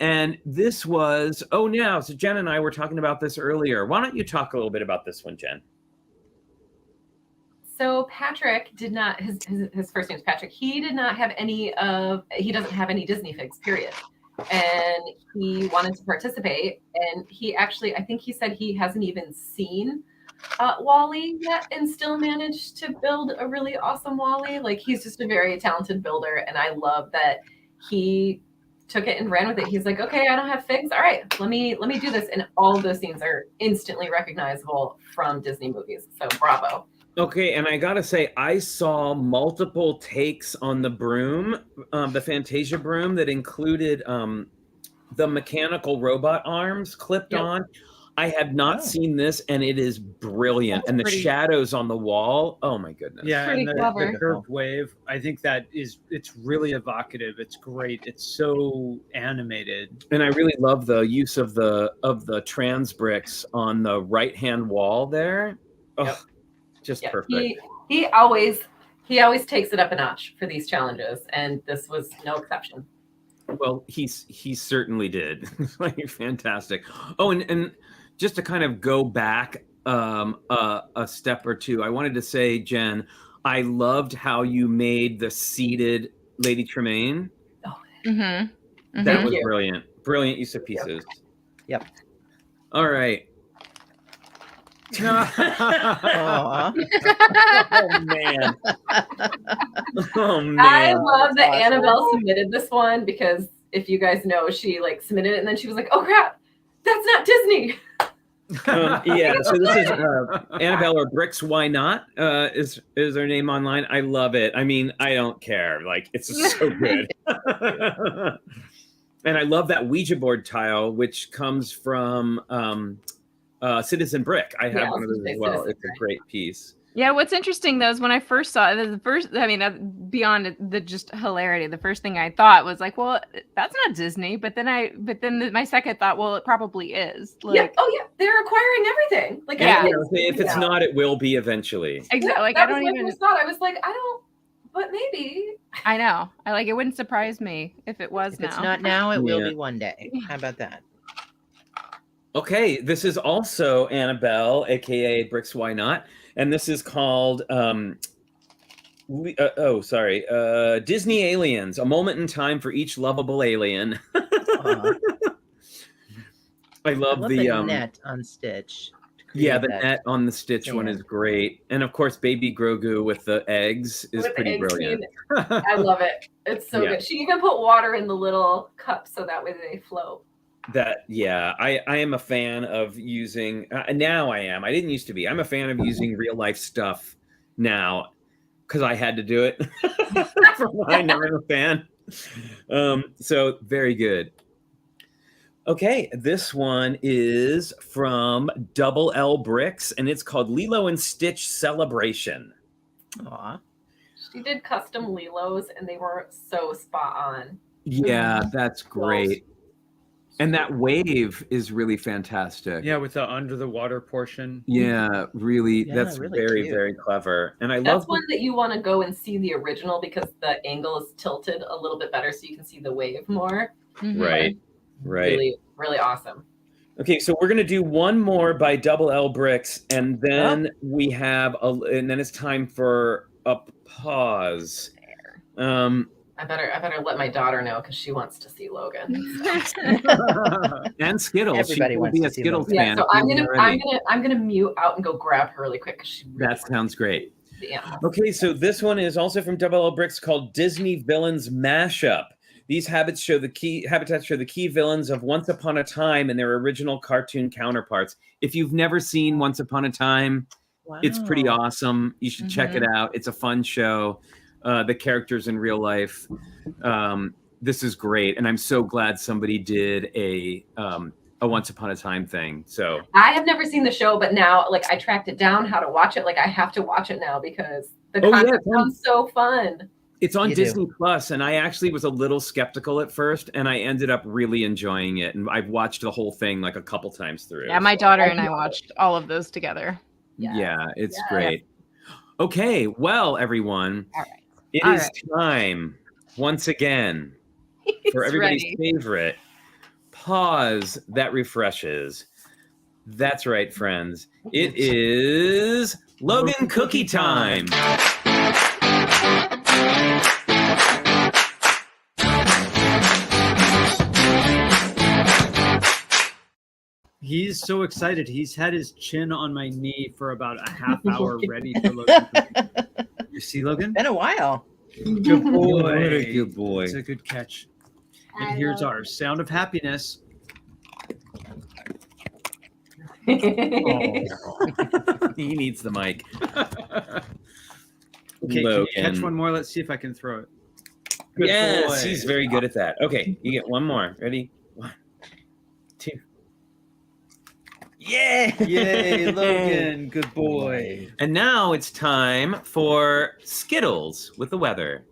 And this was. So Jen and I were talking about this earlier. Why don't you talk a little bit about this one, Jen? So Patrick did not. His first name is Patrick. He did not have any of. He doesn't have any Disney figs. Period. And he wanted to participate, and he actually, I think he said he hasn't even seen Wall-E yet, and still managed to build a really awesome Wall-E. Like, he's just a very talented builder, and I love that he took it and ran with it. He's like, okay, I don't have figs. All right, let me do this. And all of those scenes are instantly recognizable from Disney movies. So bravo. Okay, and I gotta say, I saw multiple takes on the broom, the Fantasia broom, that included the mechanical robot arms clipped on. I have not seen this, and it is brilliant. And the shadows on the wall, oh my goodness. Yeah, pretty and clever. the curved wave, I think it's really evocative. It's great. It's so animated. And I really love the use of the trans bricks on the right-hand wall there. Oh, just perfect. He always takes it up a notch for these challenges, and this was no exception. Well, he certainly did. Like, fantastic. Oh, and just to kind of go back a step or two, I wanted to say, Jen, I loved how you made the seated Lady Tremaine. Oh, That was brilliant. Brilliant use of pieces. Yep. All right. Aw. Oh man. I love that Annabelle submitted this one, because if you guys know, she submitted it and then she was like, oh crap, that's not Disney. Yeah, so this is Annabelle, or Bricks Why Not is her name online. I love it. I mean, I don't care. Like, it's so good. And I love that Ouija board tile, which comes from Citizen Brick. I have one of those as well. It's a great piece. Yeah, what's interesting though is when I first saw it, beyond the just hilarity, the first thing I thought was like, well, that's not Disney. But then my second thought, well, it probably is. Like, they're acquiring everything. Like, if it's not, it will be eventually. Exactly. Like, that I don't was even. Thought. I was like, I don't, but maybe. I know. It wouldn't surprise me if it was now. If it's not now, it will be one day. How about that? Okay, this is also Annabelle, aka Bricks Why Not, and this is called Disney Aliens: A Moment in Time for Each Lovable Alien. I love the net on Stitch. Yeah, the net on the Stitch one is great, and of course, Baby Grogu with the eggs is pretty brilliant. I love it. It's so good. She even put water in the little cup so that way they float. I am a fan of using now. I didn't used to be. I'm a fan of using real life stuff now because I had to do it. I never am a fan. So very good. Okay, this one is from Double L Bricks, and it's called Lilo and Stitch Celebration. Aw. She did custom Lilos, and they were so spot on. Yeah, that's great. And that wave is really fantastic. Yeah, with the under the water portion. Yeah, really. Yeah, that's really very, cute. very clever. And That's love one that you want to go and see the original, because the angle is tilted a little bit better so you can see the wave more. Right. Really, really awesome. Okay, so we're gonna do one more by Double L Bricks, and then we have and then it's time for a pause. I better let my daughter know because she wants to see Logan. And Skittles. Everybody she will wants be to a see Skittles Logan. fan. So if I'm gonna mute out and go grab her really quick because she really That sounds great. wants the animal. Okay, so this one is also from Double L Bricks called Disney Villains Mashup. These habitats show the key villains of Once Upon a Time and their original cartoon counterparts. If you've never seen Once Upon a Time, it's pretty awesome. You should check it out. It's a fun show. The characters in real life. This is great, and I'm so glad somebody did a Once Upon a Time thing. So I have never seen the show, but now like I tracked it down how to watch it. Like I have to watch it now because the content sounds so fun. It's on Disney Plus, and I actually was a little skeptical at first, and I ended up really enjoying it. And I've watched the whole thing like a couple times through. Yeah, my daughter and I watched all of those together. Yeah, it's great. Okay, well, everyone, it is time once again for everybody's favorite pause that refreshes. That's right, friends. It is Logan Cookie Time. He's so excited. He's had his chin on my knee for about a half hour ready for Logan. You see, Logan? It's been a while. Good boy. What a good boy. It's a good catch. And here's our sound of happiness. He needs the mic. Okay, Logan. can you catch one more? Let's see if I can throw it. Good Yes, boy. he's very good at that. Okay, you get one more. Ready? 1, 2. Yeah! Yay, Logan. Good boy. And now it's time for Skittles with the weather.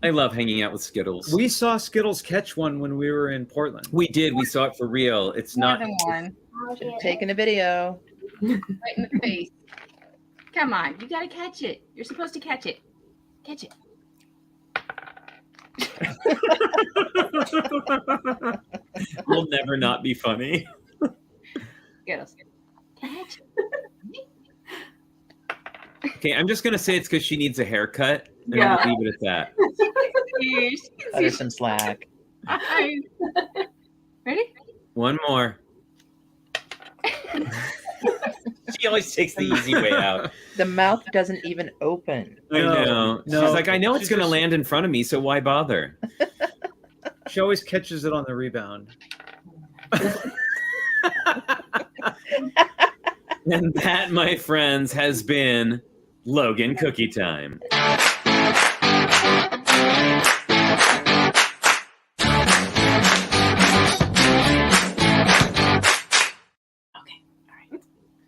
I love hanging out with Skittles. We saw Skittles catch one when we were in Portland. We did. We saw it for real. It's More not. than one. Taking a video. Right in the face. Come on, you gotta catch it. You're supposed to catch it. Catch it. Will never not be funny. Skittles. Catch it. Okay, I'm just gonna say it's because she needs a haircut, and Yeah. I'll leave it at that. Cut her some slack. Ready? One more. She always takes the easy way out. The mouth doesn't even open. I know. No. She's like, I know it's She's gonna just- land in front of me, so why bother? She always catches it on the rebound. And that, my friends, has been Logan Cookie Time.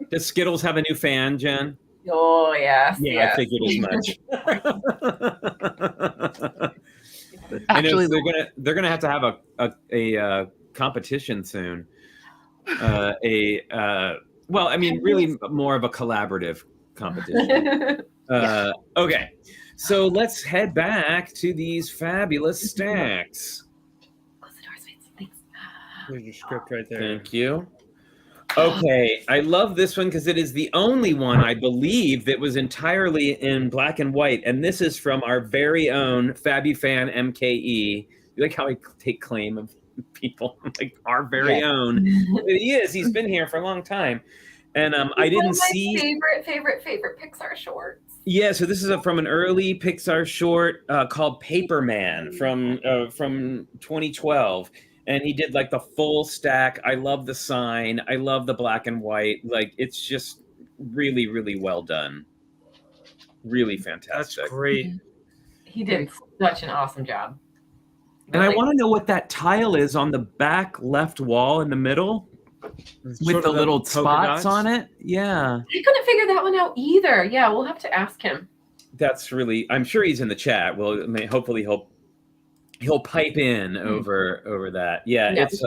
Does Skittles have a new fan, Jen? Oh yes. Yeah, yes. I figured as much. I know Actually, they're gonna have to have a competition soon. Well, I mean, really more of a collaborative competition. Okay, so let's head back to these fabulous stacks. Close the doors, please. Thanks. There's your script right there. Thank you. Okay, I love this one because it is the only one I believe that was entirely in black and white, and this is from our very own FabuFan MKE. You like how I take claim of people? Like our very own. He is. He's been here for a long time, and I didn't see. Favorite Pixar shorts. Yeah, so this is from an early Pixar short called Paperman from 2012. And he did like the full stack. I love the sign. I love the black and white. Like, it's just really, really well done. Really That's fantastic. great. He did such an awesome job. And I want to know what that tile is on the back left wall in the middle with the little spots on it. Yeah. I couldn't figure that one out either. Yeah, we'll have to ask him. That's really, I'm sure he's in the chat. Well, hopefully he'll pipe in over that. Yeah, it's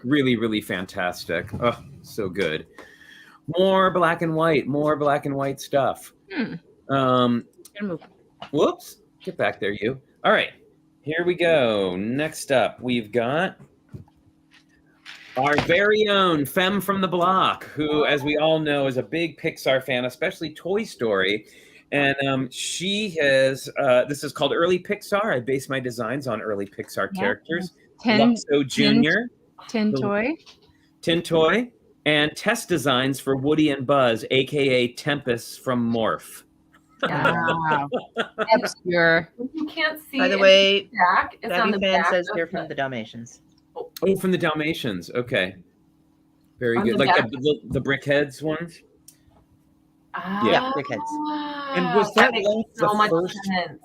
really, really fantastic. Oh, so good. More black and white stuff. Gonna move. Whoops. Get back there, you. All right. Here we go. Next up, we've got our very own Femme from the Block, who, as we all know, is a big Pixar fan, especially Toy Story. And she has, this is called Early Pixar. I base my designs on early Pixar characters. Luxo Jr. Tin Toy. Tin Toy. And test designs for Woody and Buzz, a.k.a. Tempest from Morph. Wow. Obscure. You can't see. By the way, back. It's on Gabby the Fan back says of they're from the Dalmatians. Oh, from the Dalmatians. Okay. Very On good. the Like back. the Brickheads ones? Yeah, Brickheads. And was that makes lamp so the much first? sense.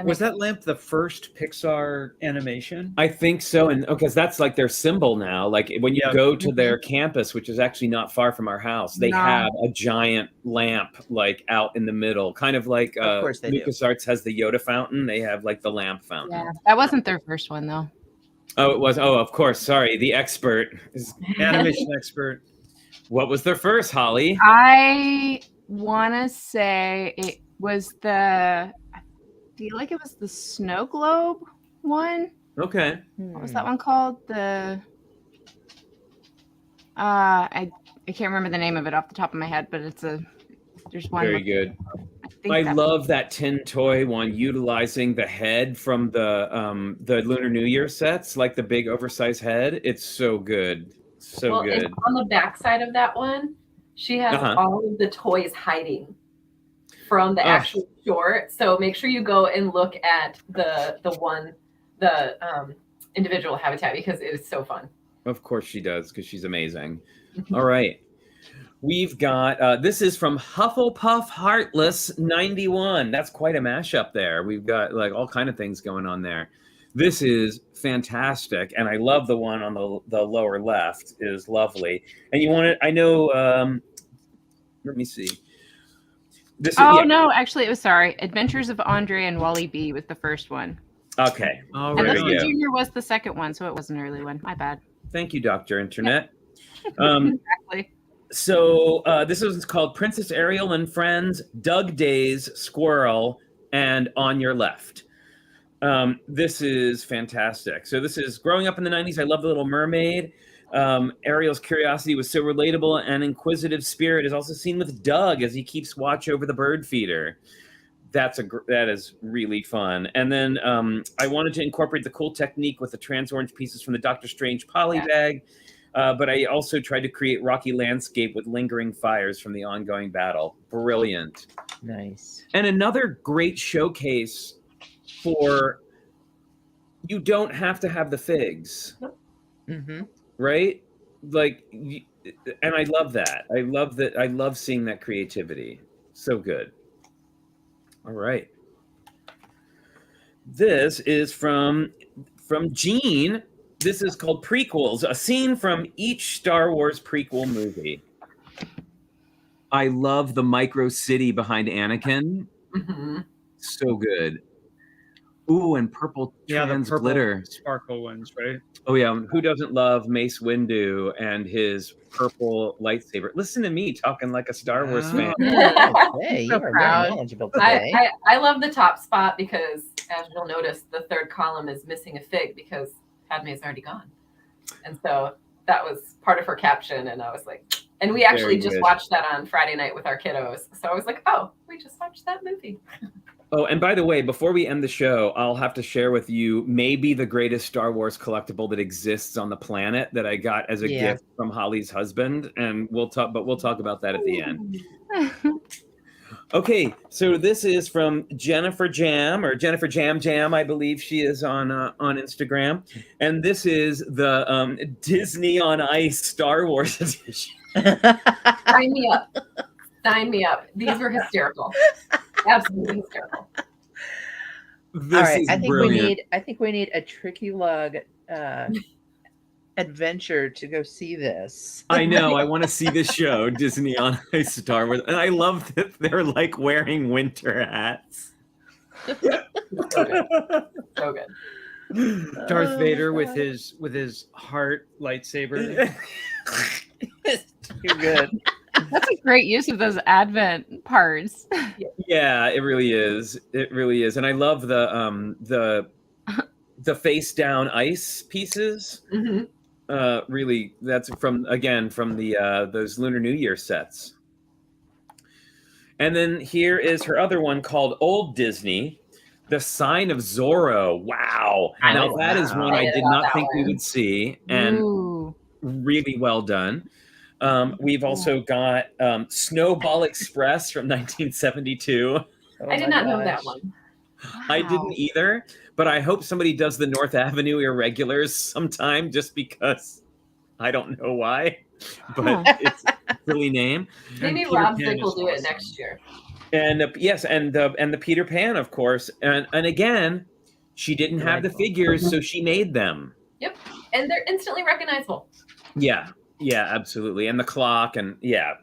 Was that lamp the first Pixar animation? I think so. And because that's like their symbol now. Like when you Yeah. go to their campus, which is actually not far from our house, they No. have a giant lamp like out in the middle, kind of like Of course they do. LucasArts has the Yoda fountain. They have like the lamp fountain. Yeah, that wasn't their first one though. Oh, it was. Oh, of course. Sorry. The expert is. Animation expert. What was their first, Holly? I want to say it was I feel like it was the Snow Globe one. Okay. What was that one called? I can't remember the name of it off the top of my head, but there's one. Very good. I I love that tin toy one utilizing the head from the Lunar New Year sets, like the big oversized head. It's so good. So Well, good. and on the back side of that one, she has all of the toys hiding from the actual short. So make sure you go and look at the individual habitat because it is so fun. Of course she does, because she's amazing. All right. We've got, this is from Hufflepuff Heartless 91. That's quite a mashup there. We've got like all kind of things going on there. This is fantastic. And I love the one on the lower left. It is lovely. And you want to, I know, let me see. No, actually it was Adventures of Andre and Wally B was the first one. Okay. Oh, And there the we go. Junior was the second one, so it was an early one. My bad. Thank you, Dr. Internet. Exactly. So this is called Princess Ariel and Friends, Doug Days, Squirrel, and On Your Left. This is fantastic. So this is growing up in the 90s. I love The Little Mermaid. Ariel's curiosity was so relatable, and inquisitive spirit is also seen with Doug as he keeps watch over the bird feeder. That is really fun. And then I wanted to incorporate the cool technique with the trans orange pieces from the Doctor Strange poly bag. But I also tried to create rocky landscape with lingering fires from the ongoing battle. Brilliant. Nice. And another great showcase for you don't have to have the figs, right? Like, and I love that. I love that. I love seeing that creativity. So good. All right. This is from Gene. This is called Prequels, a scene from each Star Wars prequel movie. I love the micro city behind Anakin. So good. Ooh, and purple trans the purple glitter. sparkle ones, right? Oh yeah, who doesn't love Mace Windu and his purple lightsaber? Listen to me talking like a Star Wars fan. Hey, you So are proud. very knowledgeable today. I love the top spot because, as you'll notice, the third column is missing a fig because Padme's already gone. And so that was part of her caption. And I was like, and we actually Very just good. watched that on Friday night with our kiddos. So I was like, oh, we just watched that movie. Oh, and by the way, before we end the show, I'll have to share with you maybe the greatest Star Wars collectible that exists on the planet that I got as a gift from Holly's husband, and we'll talk about that at the end. Okay, so this is from Jennifer Jam, or Jennifer Jam Jam, I believe she is on Instagram, and this is the Disney on Ice Star Wars edition. Sign me up. Sign me up. These were hysterical. Absolutely hysterical. This All right, is I think brilliant. we need a Tricky Lug adventure to go see this. I know. I want to see this show, Disney on Ice Star Wars, and I love that they're like wearing winter hats. So good. So good. Darth Vader with his heart lightsaber. You're good. That's a great use of those Advent parts. Yeah, Yeah, it really is. It really is. And I love the face down ice pieces. Mhm. Really, that's from the those Lunar New Year sets. And then here is her other one called Old Disney, The Sign of Zorro. Wow. Now Nice. that is one Wow. I did About not that think we one. would see, and Ooh. really well done. We've also got Snowball Express from 1972. Oh I did my not know that gosh. one. I Wow. didn't either, but I hope somebody does the North Avenue Irregulars sometime, just because I don't know why, but Huh. it's a silly name. Maybe Peter Rob Pan Zick will is do it awesome. next year. And yes, and the Peter Pan, of course, and again, she didn't have the Delightful. figures, so she made them. And they're instantly recognizable. Yeah, absolutely, and the clock, and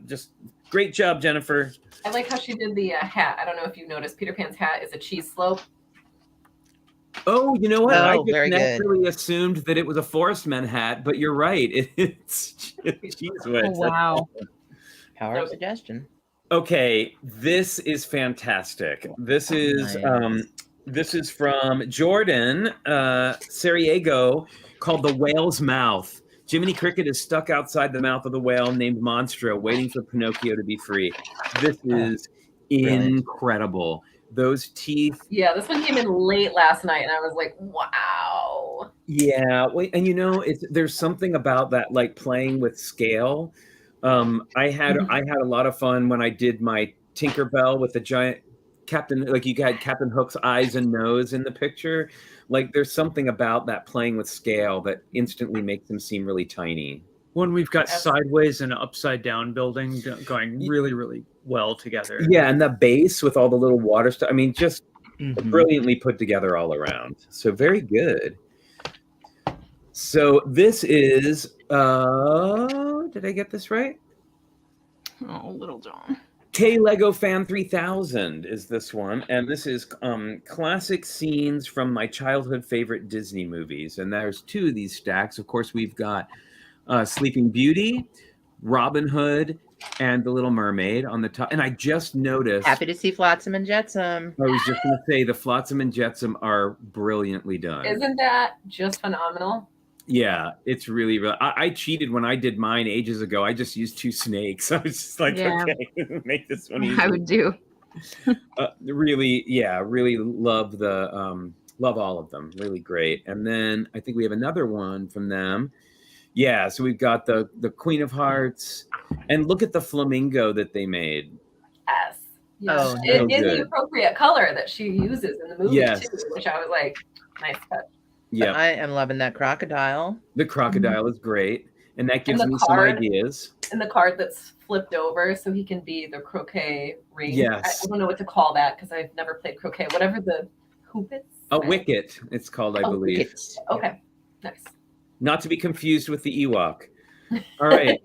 just great job, Jennifer. I like how she did the hat. I don't know if you noticed, Peter Pan's hat is a cheese slope. Oh, you know what? I Oh, just very good. naturally assumed that it was a Forest Man hat, but you're right. It's cheese whiz. Oh, wow. Power of Okay. suggestion. Okay, this is fantastic. This is Nice. this is from Jordan Sarajevo, called The Whale's Mouth. Jiminy Cricket is stuck outside the mouth of the whale named Monstro, waiting for Pinocchio to be free. This is brilliant. incredible. Those teeth. Yeah, this one came in late last night, and I was like, wow. Yeah, and there's something about that, like playing with scale. I had a lot of fun when I did my Tinkerbell with the giant Captain, like you had Captain Hook's eyes and nose in the picture. Like there's something about that playing with scale that instantly makes them seem really tiny. When we've got Yes. sideways and upside down building going really, really well together. Yeah, and the base with all the little water stuff. I mean, just Mhm. brilliantly put together all around. So very good. So this is did I get this right? Oh, Little John. K Lego Fan 3000 is this one, and this is classic scenes from my childhood favorite Disney movies. And there's two of these stacks. Of course, we've got Sleeping Beauty, Robin Hood, and The Little Mermaid on the top. And I just noticed. Happy to see Flotsam and Jetsam. I was just going to say the Flotsam and Jetsam are brilliantly done. Isn't that just phenomenal? Yeah, it's really. I cheated when I did mine ages ago. I just used two snakes. I was just like, Yeah. okay, make this one easy. I would do. Really love love all of them. Really great. And then I think we have another one from them. Yeah, so we've got the Queen of Hearts, and look at the flamingo that they made. Yes. Oh, It so is good. the appropriate color that she uses in the movie, Yes. too, which I was like, nice touch. Yeah, I am loving that crocodile. the crocodile is great, and that gives the me some card. ideas. And the card that's flipped over so he can be the croquet ring. Yes. I don't know what to call that because I've never played croquet. Whatever the hoop is. A wicket, it's called, I believe. Wickets. Okay. Nice. Not to be confused with the Ewok. All right.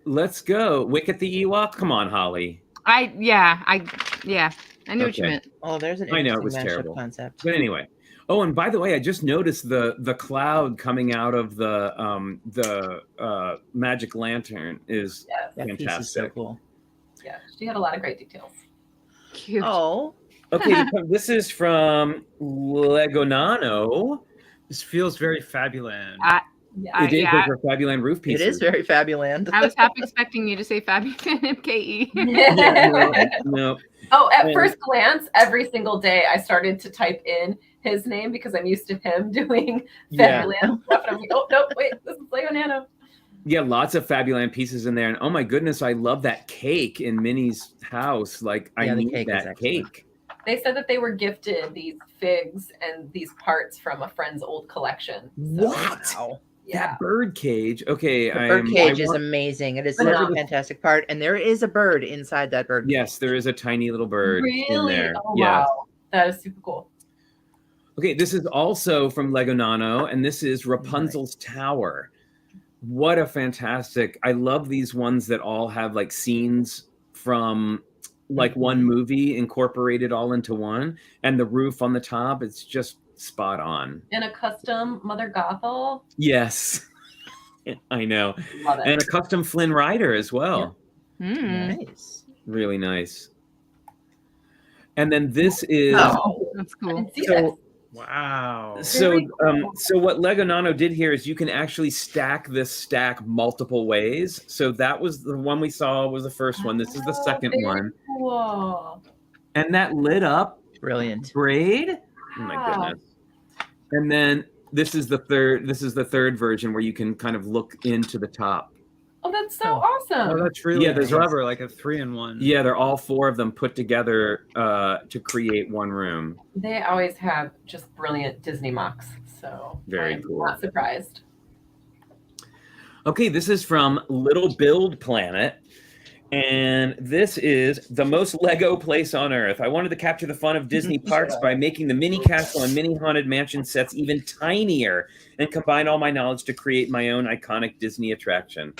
Let's go. Wicket the Ewok? Come on, Holly. I knew what you Okay. meant. Oh, there's an I know, it interesting was mashup terrible. concept. But anyway. Oh, and by the way, I just noticed the cloud coming out of the magic lantern is Yes. That piece is so fantastic. cool. Yeah. She had a lot of great details. Cute. Oh, Okay, this is from Lego Nano. This feels very Fabuland. Yeah. It is yeah. like our Fabuland roof it pieces. is very fabuland. I was half expecting you to say Fabulous MKE. Yeah, no. Oh, at And- first glance, every single day I started to type in his name because I'm used to him doing Yeah. Fabuland stuff. And I'm like, oh, no, wait, this is Lego Nano. Yeah, lots of Fabuland pieces in there. And oh my goodness, I love that cake in Minnie's house. Like, I Yeah, the need cake is that excellent. cake. They said that they were gifted these figs and these parts from a friend's old collection. So, What? Wow. yeah. That bird cage. Okay, The I bird am. cage I is want- amazing. It is Whoever such a the- fantastic part, and there is a bird inside that bird. Yes, there is a tiny little bird Really? in there. Oh, Yeah. wow. That is super cool. Okay, this is also from Lego Nano, and this is Rapunzel's Tower. What a fantastic! I love these ones that all have like scenes from like one movie incorporated all into one, and the roof on the top. It's just spot on. And a custom Mother Gothel. Yes, I know, Love it. and a custom Flynn rider as well. Hmm. Nice. Really nice. And then this is Oh, That's I cool. didn't see So- this. Wow. so Very cool. so what Lego Nano did here is you can actually stack this stack multiple ways. So that was the one we saw was the first one. This is the second Very one. Cool. And that lit up Brilliant. braid. Oh my Wow. goodness. And then this is the third version where you can kind of look into the top. Oh, that's so Oh. awesome. Oh, that's really Yeah, there's clever, like a 3-in-1. Yeah, they're all four of them put together to create one room. They always have just brilliant Disney MOCs, so Very I'm cool. not surprised. Okay, this is from Little Build Planet. And this is the most Lego place on Earth. I wanted to capture the fun of Disney parks by making the mini castle and mini haunted mansion sets even tinier and combine all my knowledge to create my own iconic Disney attraction.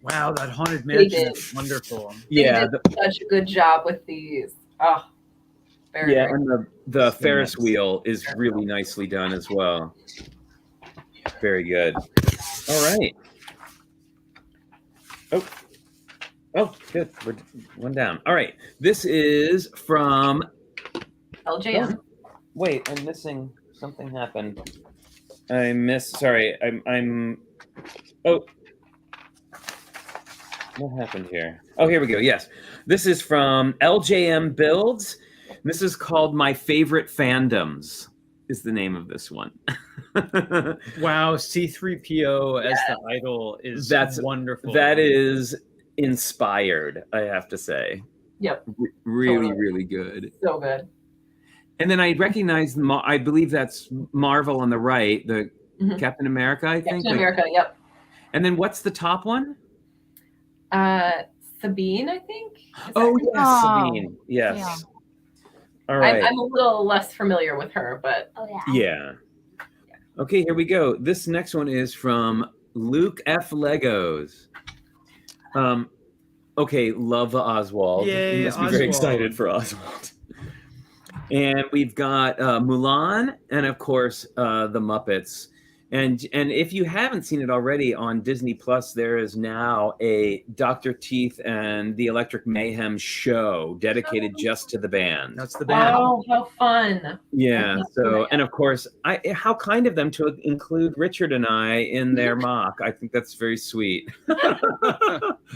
Wow, that haunted They mansion did. is wonderful. Yeah, They did such a good job with these. Oh, very, yeah, very and the So Ferris nice. wheel is really nicely done as well. Very good. All right. Oh, good. We're one down. All right. This is from. LJM. Wait, I'm missing something. Happened. I missed. Sorry, I'm. Oh. What happened here? Oh, here we go. Yes, this is from LJM Builds. This is called My Favorite Fandoms. Is the name of this one. Wow, C3PO as the idol is That's- wonderful. That is inspired, I have to say. Yep. Really, Totally. really good. So good. And then I recognize, I believe that's Marvel on the right, the Mhm. Captain America, I think. Captain America, yep. And then what's the top one? Sabine, I think. Is that Oh, her? yes, Oh, Sabine. Yes. yeah. All right. I'm a little less familiar with her, but Oh yeah. Yeah. Okay, here we go. This next one is from Luke F. Legos. Okay, love Oswald. Yay, You must be very Oswald. excited for Oswald. And we've got Mulan, and of course the Muppets. And if you haven't seen it already on Disney Plus, there is now a Dr. Teeth and the Electric Mayhem show dedicated just to the band. That's the band. oh, how fun. Yeah. That's So, right. and of course, how kind of them to include Richard and I in their mock. I think that's very sweet.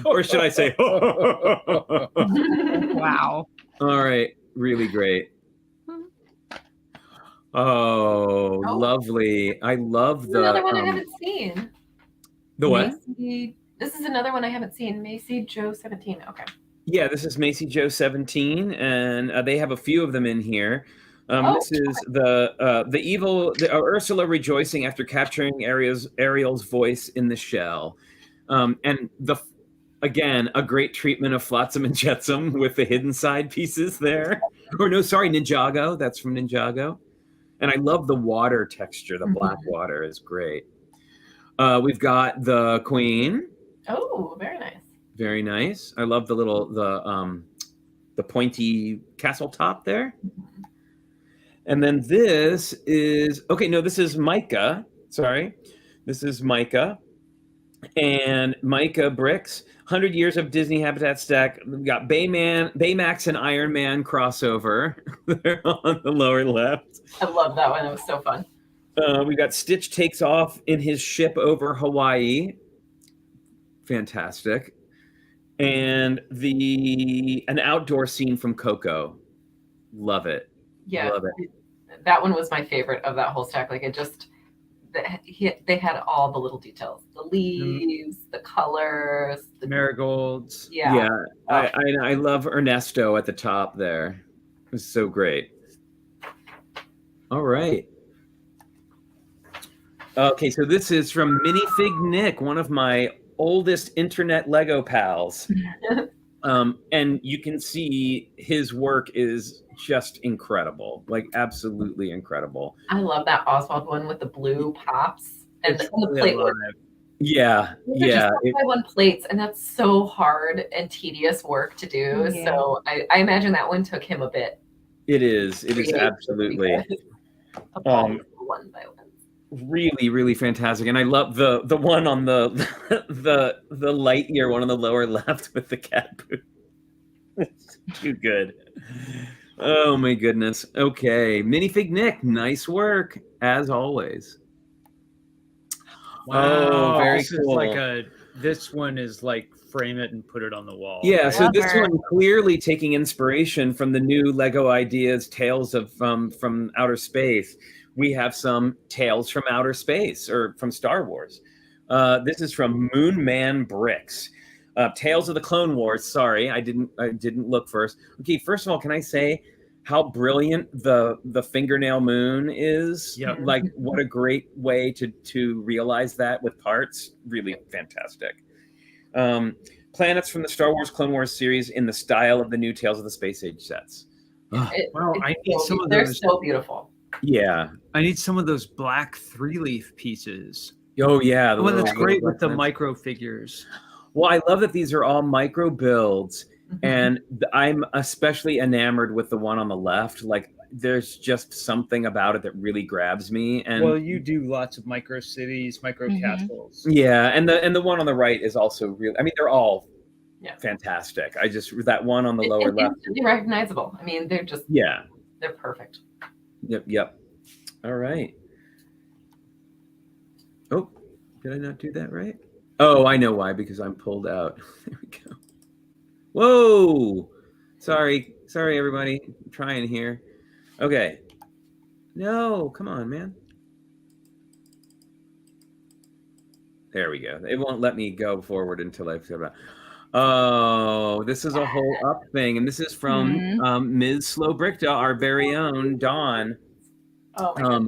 Or should I say, Wow. all right, really great. Oh, Oh. lovely! I love This is another one I the haven't seen. the what? Macy, this is another one I haven't seen. Macy Joe 17. Okay. Yeah, this is Macy Joe 17, and they have a few of them in here. Oh, This is the Ursula rejoicing after capturing Ariel's voice in the shell, and again a great treatment of Flotsam and Jetsam with the hidden side pieces there. Or no, sorry, Ninjago. That's from Ninjago, and I love the water texture. The black water is great. We've got the Queen. Oh, very nice. Very nice. I love the pointy castle top there. And then this is this is Micah. Sorry. This is Micah. And Micah bricks. 100 years of Disney Habitat stack. We've got Baymax and Iron Man crossover. They're on the lower left. I love that one. That was so fun. We've got Stitch takes off in his ship over Hawaii. Fantastic. And an outdoor scene from Coco. Love it. Yeah. Love it. That one was my favorite of that whole stack. Like it just, they had all the little details, the leaves, the colors, The marigolds. yeah. I love Ernesto at the top there. It was so great. All right. Okay, so this is from Minifig Nick, one of my oldest internet Lego pals. And you can see his work is just incredible, like absolutely incredible. I love that Oswald one with the blue pops and the plate work. Yeah, Those are yeah. just 1x1 plates, and that's so hard and tedious work to do. Yeah. So I imagine that one took him a bit. It is absolutely One by one. really, really fantastic. And I love the one on the the Lightyear one on the lower left with the cat boot. It's too good. Oh my goodness. Okay, Minifig Nick, nice work as always. Wow, very this is cool. like this one is like frame it and put it on the wall. Yeah, right? so Love this her. one clearly taking inspiration from the new Lego Ideas Tales of from Outer Space. We have some Tales from Outer Space or from Star Wars. This is from Moon Man Bricks. Tales of the Clone Wars. Sorry, I didn't look first. Okay, first of all, can I say how brilliant the fingernail moon is? Yep. Like what a great way to realize that with parts. Really fantastic. Planets from the Star Wars Clone Wars series in the style of the new Tales of the Space Age sets. Wow, I need some of They're those. so beautiful. Yeah. I need some of those black 3-leaf pieces. Oh yeah. The one that's little great with the black ones. micro figures. Well, I love that these are all micro builds, Mhm. and I'm especially enamored with the one on the left. Like, there's just something about it that really grabs me. And Well, you do lots of micro cities, micro Mhm. castles. yeah, and the one on the right is also really. I mean, they're all Yeah. fantastic. I just that one on the lower It's left. instantly recognizable. I mean, they're Yeah. perfect. Yep. All right. Oh, did I not do that right? Oh, I know why, because I'm pulled out. There we go. Whoa! Sorry, everybody. I'm trying here. Okay. No, come on, man. There we go. It won't let me go forward until I've said about. Oh, this is a whole up thing, and this is from Ms. Slow Brickta, our very own Dawn. Oh my god.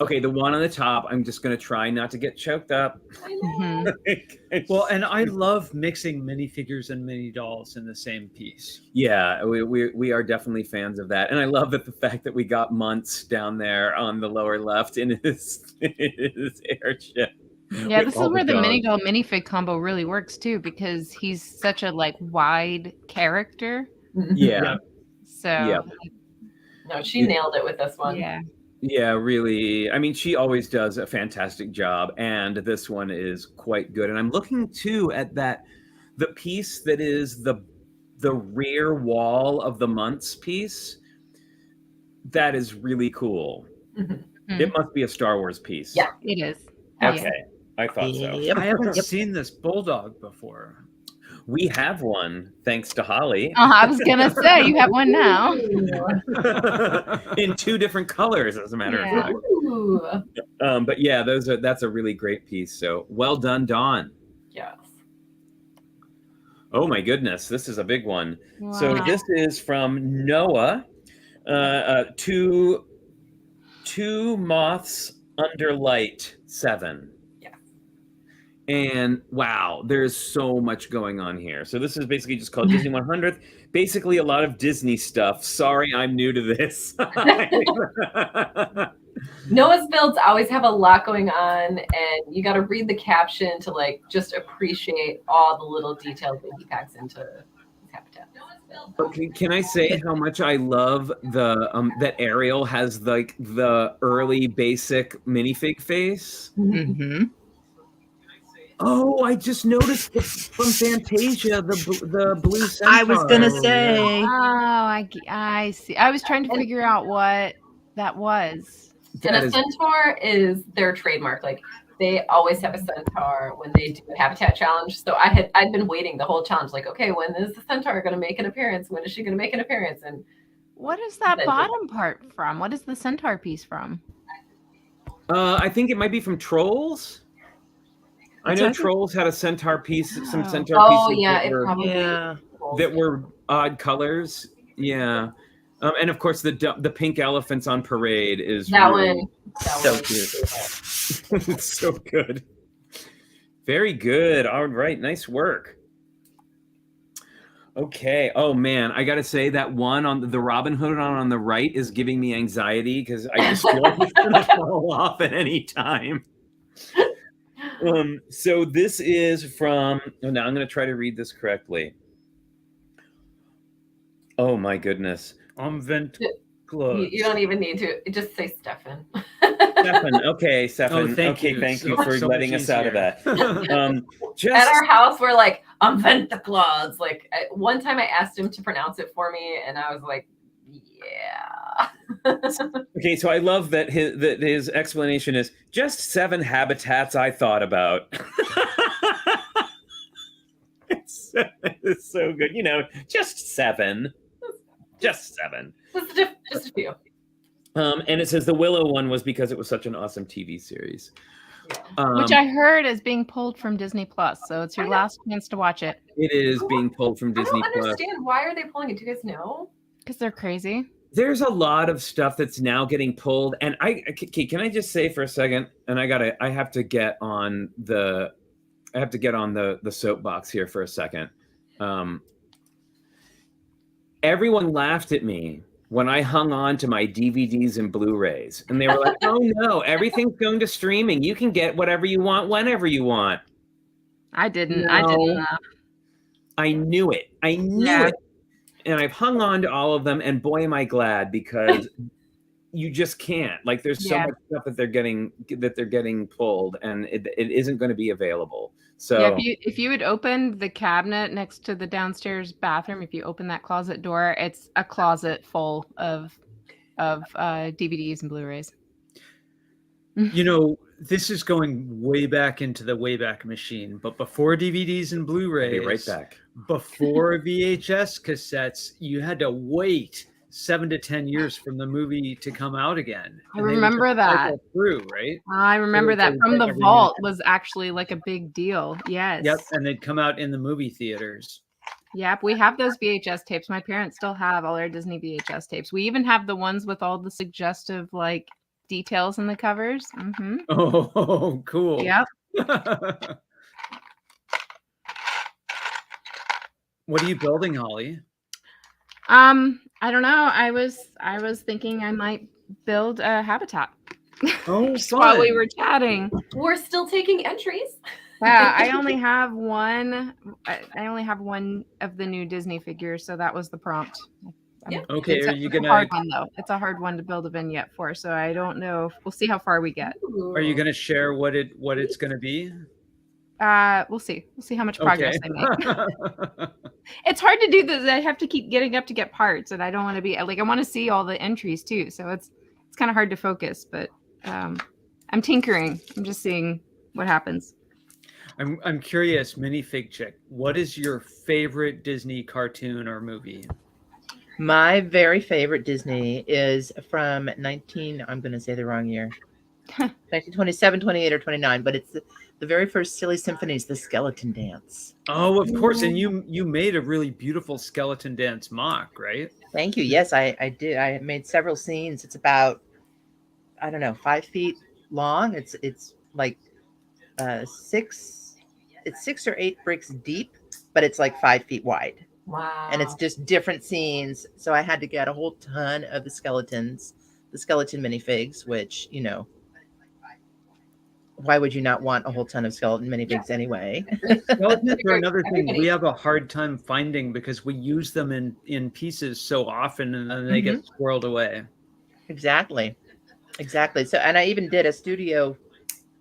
Okay, the one on the top, I'm just going to try not to get choked up. Mhm. Well, and I love mixing minifigures and mini dolls in the same piece. Yeah, we are definitely fans of that. And I love that the fact that we got Muntz down there on the lower left in his airship. Yeah, with this is all where the dogs. mini doll minifig combo really works too, because he's such a like wide character. Yeah. So Yeah. No, she nailed it with this one. yeah. Yeah, really. I mean, she always does a fantastic job, and this one is quite good. And I'm looking too at the piece that is the rear wall of the Muntz piece. That is really cool. Mhm. It must be a Star Wars piece. Yeah. It is. Okay. I thought so. Yep. I haven't Yep. seen this bulldog before. We have one, thanks to Holly. I was gonna say you have one now. In 2 different colors, as a matter Yeah. of fact. Ooh. But yeah, that's a really great piece. So well done, Dawn. Yes. Oh my goodness, this is a big one. So Wow. this is from Noah. Two moths under light 7. Yeah. And wow, there's so much going on here. So this is basically just called Disney 100th. Basically a lot of Disney stuff. Sorry, I'm new to this. Noah's builds always have a lot going on, and you got to read the caption to like just appreciate all the little details that he packs into his habitat. Okay, can I say how much I love the that Ariel has like the early basic minifig face? Mm-hmm. Oh, I just noticed from Fantasia the blue centaur. I was gonna say. Oh, I see. I was trying to figure out what that was. And That a is- centaur is their trademark. Like they always have a centaur when they do a habitat challenge. So I'd been waiting the whole challenge, like, okay, when is the centaur going to make an appearance? When is she going to make an appearance? And What is that Then- bottom part from? What is the centaur piece from? I think it might be from Trolls. I know What's that? Trolls had a centaur piece, some Oh. centaur oh pieces yeah, that, it were, probably Yeah. that were odd colors. Yeah. And of course, the pink elephants on parade is that really one. That so one. cute. It's so good. Very good. All right. Nice work. Okay. Oh man, I gotta say that one on the Robin Hood on the right is giving me anxiety because I just feel like it's gonna fall off at any time. So this is from. Oh, now I'm gonna try to read this correctly. Oh my goodness, Vent You clothes. don't even need to just say Stefan. Stefan. Okay, Stefan. Oh, thank you. Thank you So- for so letting much us out of easier. that. Just At our house, we're like, Vent the Claus. Like one time I asked him to pronounce it for me, and I was like, Yeah. Okay, so I love that his explanation is just 7 habitats I thought about. it's so good. Just 7. Just 7. Just a few. And it says the Willow one was because it was such an awesome TV series. Which I heard is being pulled from Disney Plus, so it's your last chance to watch it. It is being pulled from Disney I don't Plus. understand. Why are they pulling it? Do you guys know? Because they're crazy. There's a lot of stuff that's now getting pulled, and can I just say for a second, and I have to get on the soapbox here for a second. Everyone laughed at me when I hung on to my DVDs and Blu-rays, and they were like, "Oh no, everything's going to streaming. You can get whatever you want whenever you want." I didn't. No. I didn't. I knew it. I knew it. And I've hung on to all of them, and boy, am I glad, because you just can't. Like, there's so much stuff that they're getting pulled, and it isn't going to be available. So if you had opened the cabinet next to the downstairs bathroom, if you open that closet door, it's a closet full of DVDs and Blu-rays. This is going way back into the Wayback Machine, but before DVDs and Blu-rays, I'll be right back. Before VHS cassettes, you had to wait 7 to 10 years from the movie to come out again. I remember that. Through, right? I remember that. From the vault was actually like a big deal. Yes. Yep, and they'd come out in the movie theaters. Yep, we have those VHS tapes. My parents still have all our Disney VHS tapes. We even have the ones with all the suggestive details in the covers. Mm-hmm. Oh, cool. Yep. What are you building, Holly? I don't know. I was thinking I might build a habitat. Oh, while we were chatting. We're still taking entries. Yeah, I only have one. I only have one of the new Disney figures, so that was the prompt. Yep. Okay, it's are you a gonna? Hard one though. It's a hard one to build a vignette for, so I don't know. We'll see how far we get. Are you gonna share what it's gonna be? We'll see. We'll see how much progress I make. It's hard to do this. I have to keep getting up to get parts, and I don't want to be like I want to see all the entries too. So it's kind of hard to focus, but I'm tinkering. I'm just seeing what happens. I'm curious, Minifigchick, what is your favorite Disney cartoon or movie? My very favorite Disney is from I'm going to say the wrong year. 1927, 28, or 29, but it's the very first Silly Symphonies, The Skeleton Dance. Oh, of course. And you made a really beautiful skeleton dance mock, right? Thank you. Yes, I did. I made several scenes. It's about, 5 feet long. It's like 6 or 8 bricks deep, but it's like 5 feet wide. Wow. And it's just different scenes. So I had to get a whole ton of the skeleton minifigs, which, why would you not want a whole ton of skeleton minifigs anyway? Skeletons are another thing we have a hard time finding because we use them in pieces so often and then they get squirreled away. Exactly. So, and I even did a studio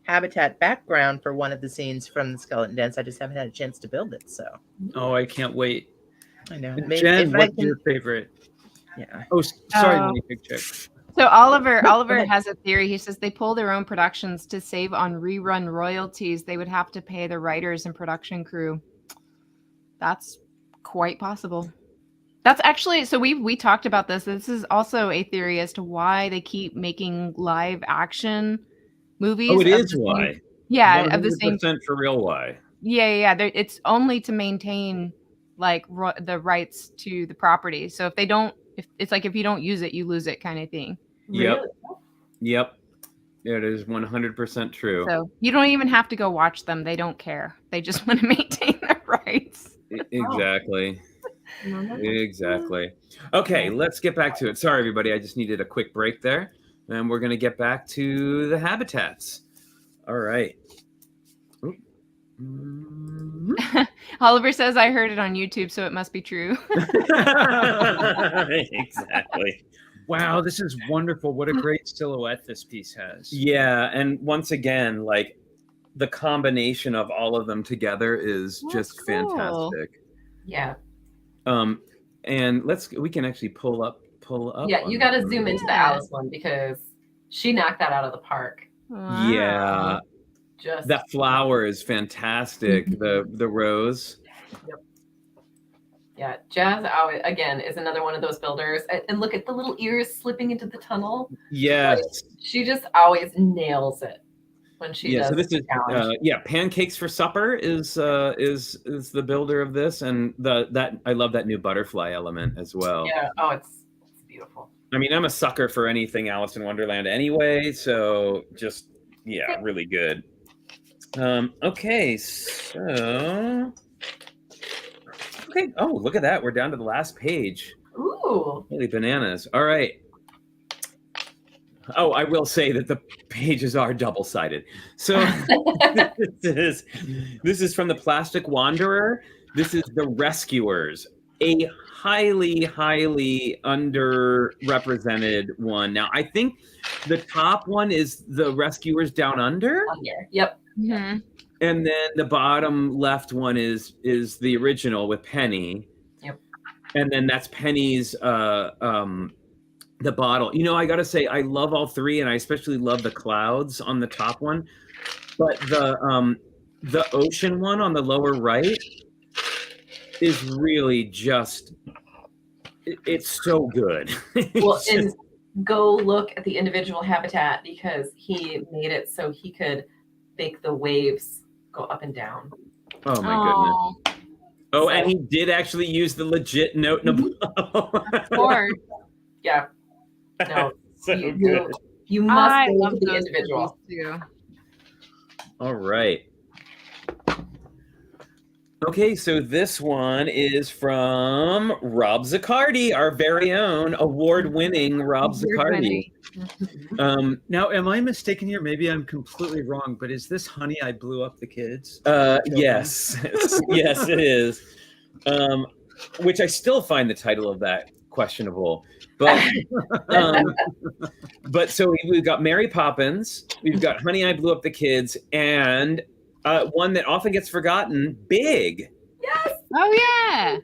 habitat background for one of the scenes from the skeleton dance. I just haven't had a chance to build it. So. Oh, I can't wait. I know. Jen, what's your favorite? Yeah. Oh, sorry, Minifigchick. So Oliver has a theory. He says they pull their own productions to save on rerun royalties. They would have to pay the writers and production crew. That's quite possible. That's actually, so we talked about this. This is also a theory as to why they keep making live action movies. Oh, it is why. Yeah, of the same. 100% for real why. Yeah. It's only to maintain the rights to the property. So if you don't use it, you lose it kind of thing. Yep. It is 100% true. So you don't even have to go watch them. They don't care. They just want to maintain their rights. Exactly. Exactly. Okay, let's get back to it. Sorry, everybody. I just needed a quick break there. And we're going to get back to the habitats. All right. Oliver says, I heard it on YouTube, so it must be true. Exactly. Wow, this is wonderful. What a great silhouette this piece has. Yeah, and once again, like the combination of all of them together is just fantastic. Yeah. And we can actually pull up pull up. Yeah, you got to zoom into the Alice one because she knocked that out of the park. Wow. Yeah, Just that flower is fantastic. The rose. yeah, Jazz always, again, is another one of those builders. And look at the little ears slipping into the tunnel. Yes. Like, she just always nails it when she does So this is challenge. pancakes for supper is the builder of this, and that I love that new butterfly element as well. Yeah. Oh, it's beautiful. I mean, I'm a sucker for anything Alice in Wonderland anyway, so just really good. Okay, so oh, look at that. We're down to the last page. Ooh. Holy bananas. All right. Oh, I will say that the pages are double-sided. So this is from the Plastic Wanderer. This is the Rescuers, a highly, highly underrepresented one. Now, I think the top one is the Rescuers Down Under. Yep. Mm-hmm. And then the bottom left one is the original with Penny. Yep. And then that's Penny's the bottle. You know, I gotta say, I love all three, and I especially love the clouds on the top one. But the ocean one on the lower right is really just, it's so good. Well, and go look at the individual habitat because he made it so he could make the waves go up and down. Oh my goodness. Oh, and he did actually use the legit note in a bottle. Of course. Yeah. No, So you must go to the individual. Too. All right. Okay, so this one is from Rob Zaccardi, our very own award-winning Rob Zaccardi. Now, am I mistaken here? Maybe I'm completely wrong, but is this Honey, I Blew Up the Kids? Yes. Yes, it is. Which I still find the title of that questionable. But so we've got Mary Poppins, we've got Honey, I Blew Up the Kids, and one that often gets forgotten, Big. Yes. Oh yeah.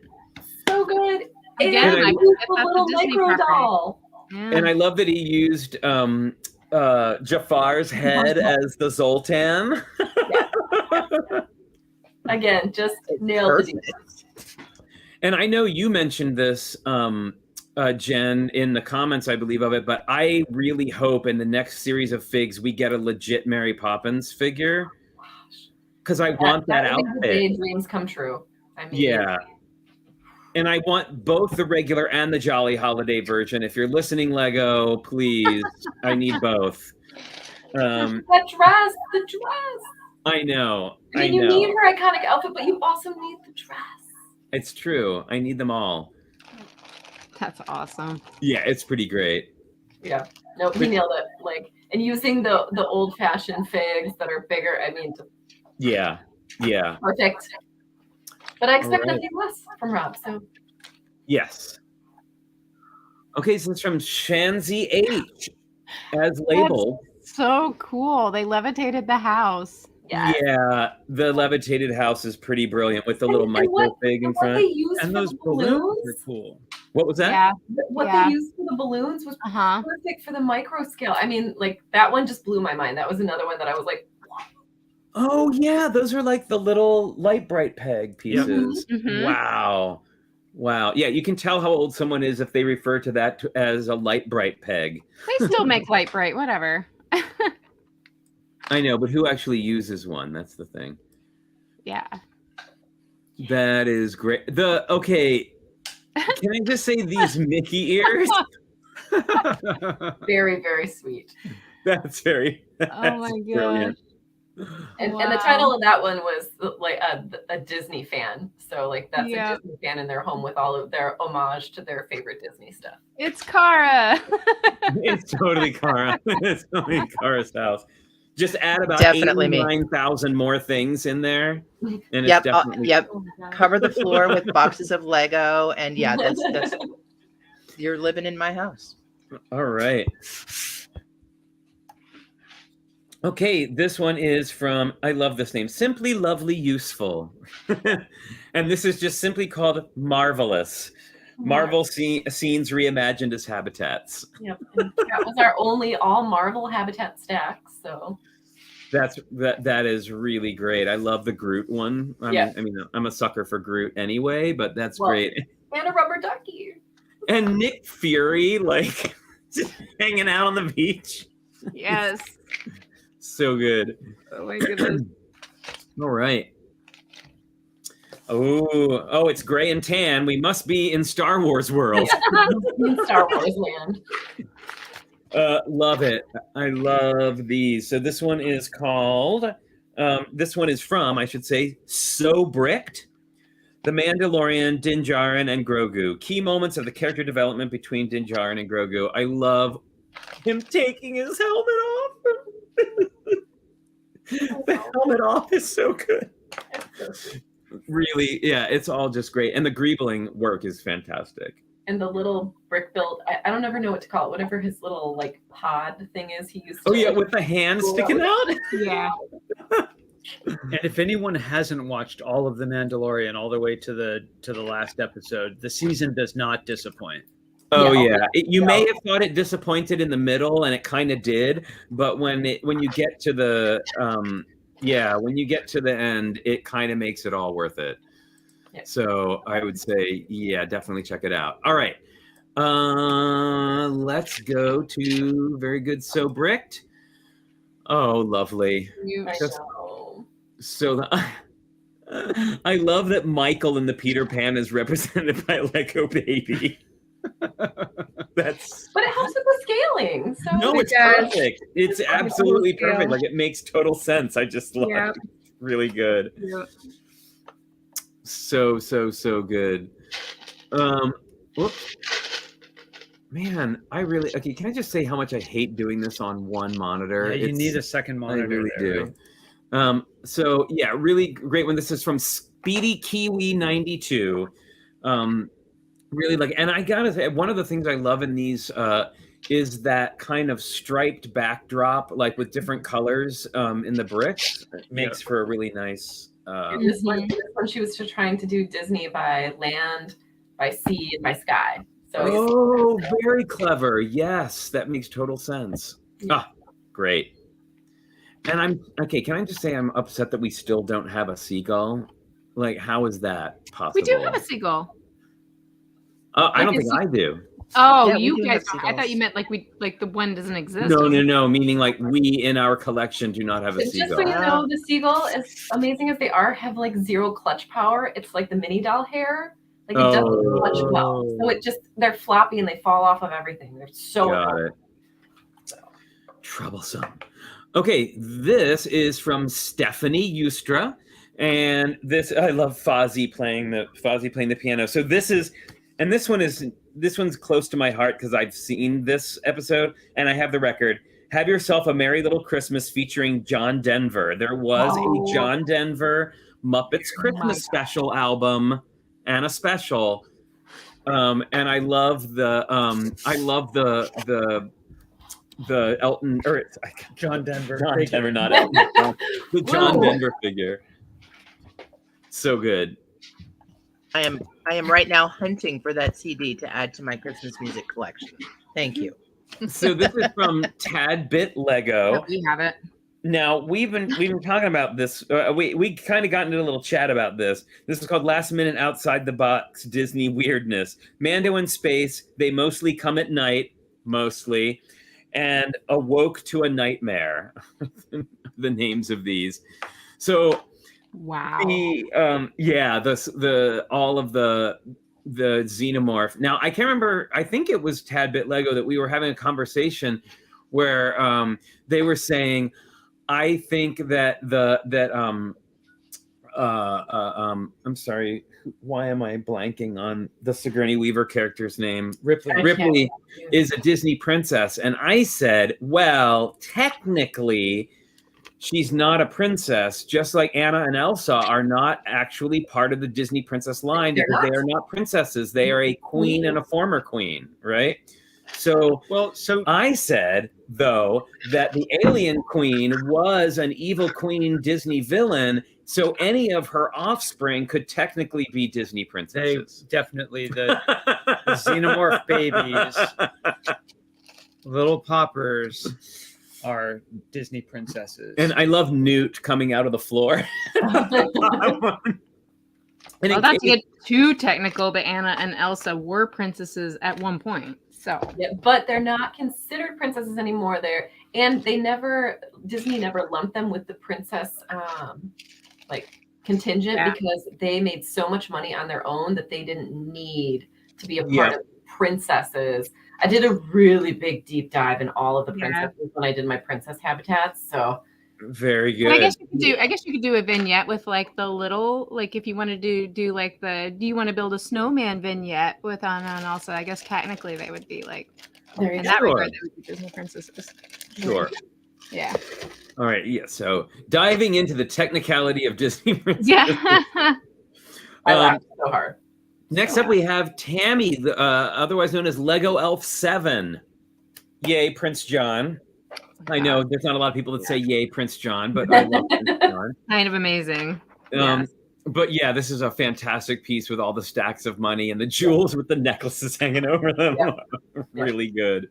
So good. Again, and I the that's little a Disney micro property. doll. Yeah. And I love that he used Jafar's head as the Zoltan. Again, just nailed it. And I know you mentioned this, Jen, in the comments, I believe, of it, but I really hope in the next series of figs we get a legit Mary Poppins figure, because I want that would make the outfit. daydreams come true. I mean, Yeah. And I want both the regular and the Jolly Holiday version. If you're listening, Lego, please, I need both. the dress. I know. I mean, you need her iconic outfit, but you also need the dress. It's true. I need them all. That's awesome. Yeah, it's pretty great. Yeah. No, he nailed it. Like, and using the old-fashioned figs that are bigger. I mean, Yeah. perfect. But I expect All right. nothing less from Rob. So Yes. Okay, so it's from Shanzi H as labeled. So cool. They levitated the house. Yeah, the levitated house is pretty brilliant with the little And micro fig in what they front. used And for those the balloons are cool. What was that? Yeah. What Yeah. they used for the balloons was Uh-huh. perfect for the micro scale. I mean, like that one just blew my mind. That was another one that I was like, Oh yeah, those are like the little light bright peg pieces. Mhm. Wow. Yeah, you can tell how old someone is if they refer to that as a light bright peg. They still make light bright, whatever. I know, but who actually uses one? That's the thing. Yeah. That is great. Can I just say these Mickey ears? very, very sweet. That's Oh my brilliant. And the Wow. title of that one was like a Disney fan. So like that's Yeah. a Disney fan in their home with all of their homage to their favorite Disney stuff. It's Kara. It's totally Kara. It's totally Kara's house. Just add about Definitely me. 89,000 more things in there. And it's Yep. definitely Yep. Oh my God. Cover the floor with boxes of Lego, and yeah, that's you're living in my house. all right. Okay, this one is from, I love this name, Simply Lovely Useful. And this is just simply called Marvelous. Marvel scenes reimagined as habitats. Yep. And that was our only all Marvel habitat stack. So That is really great. I love the Groot one. I mean, I'm a sucker for Groot anyway, but that's great. And a rubber ducky. And Nick Fury, like, just hanging out on the beach. Yes. So good. Oh my goodness. All right. Oh, it's gray and tan. We must be in Star Wars world. In Star Wars land. Love it. I love these. So this one is called, this one is from, I should say, So Bricked, The Mandalorian, Din Djarin, and Grogu. Key moments of the character development between Din Djarin and Grogu. I love him taking his helmet off. The helmet off is so good. Really, yeah, it's all just great. And the greebling work is fantastic. And the little brick build, I don't ever know what to call it. Whatever his little like pod thing is, he used to. Oh yeah, with the hand sticking out. Yeah. And if anyone hasn't watched all of The Mandalorian all the way to the last episode, the season does not disappoint. Oh yeah, you may have thought it disappointed in the middle, and it kind of did. But when you get to the when you get to the end, it kind of makes it all worth it. Yeah. So I would say, definitely check it out. All right, let's go to very good. So Bricked. Oh, lovely. So I love that Michael in the Peter Pan is represented by Lego Baby. But it helps with the scaling. So no, it's perfect. It's absolutely perfect. Like, it makes total sense. I just love it. Really good. Yeah. So good. Whoops. Man, okay, can I just say how much I hate doing this on one monitor? Yeah, you need a second monitor. I really do. Right? So yeah, really great one. This is from Speedy Kiwi 92. Really like, and I gotta say, one of the things I love in these is that kind of striped backdrop, like with different colors in the bricks. It makes for a really nice. And this one, she was trying to do Disney by land, by sea, and by sky. So very clever. Yes, that makes total sense. Yeah. Great. And can I just say I'm upset that we still don't have a seagull? Like, how is that possible? We do have a seagull. I don't think I do. Oh, yeah, you guys don't. I thought you meant like the one doesn't exist. No. Meaning like we in our collection do not have a seagull. Just so you know, the seagull, as amazing as they are, have like zero clutch power. It's like the mini doll hair. Like, it doesn't clutch well. So they're floppy and they fall off of everything. They're so troublesome. Okay, this is from Stephanie Eustra. And I love Fozzie playing the piano. So this one's close to my heart because I've seen this episode and I have the record. Have Yourself a Merry Little Christmas featuring John Denver. There was a John Denver Muppets Christmas special album and a special. And I love the Elton or John Denver. John Denver, not Elton. The John Denver figure. So good. I am right now hunting for that CD to add to my Christmas music collection. Thank you. So this is from Tadbit Lego. We have it. Now we've been talking about this. We kind of got into a little chat about this. This is called Last Minute Outside the Box Disney Weirdness. Mando in space. They mostly come at night, and awoke to a nightmare. The names of these. So. Wow. All of the xenomorph. Now I can't remember. I think it was Tadbit Lego that we were having a conversation where they were saying, I think that I'm sorry. Why am I blanking on the Sigourney Weaver character's name? Ripley is a Disney princess, and I said, well, technically. She's not a princess, just like Anna and Elsa are not actually part of the Disney princess line because they are not princesses. They are a queen and a former queen, right? So I said, though, that the alien queen was an evil queen Disney villain, So any of her offspring could technically be Disney They princesses. definitely the xenomorph babies, little poppers, are Disney princesses. And I love Newt coming out of the floor. And Well, in not to case- get too technical, but Anna and Elsa were princesses at one point. So Yeah, but they're not considered princesses anymore. Disney never lumped them with the princess contingent Yeah. because they made so much money on their own that they didn't need to be a part Yeah. of princesses. I did a really big deep dive in all of the Yeah. princesses when I did my princess habitats. So very good. but I guess you could do a vignette with like the little, like if you want to do like do you want to build a snowman vignette with Anna and Elsa? I guess technically they would be like there you in go. that Sure. regard they would be Disney princesses. Sure. Yeah. All right. Yeah. So diving into the technicality of Disney princesses. Yeah. I laughed so hard. Next up, we have Tammy, otherwise known as Lego Elf 7. Yay, Prince John. I know there's not a lot of people that say yay, Prince John, but I love Prince John. Kind of amazing. Yes. But yeah, this is a fantastic piece with all the stacks of money and the jewels with the necklaces hanging over them. Yep. Really good.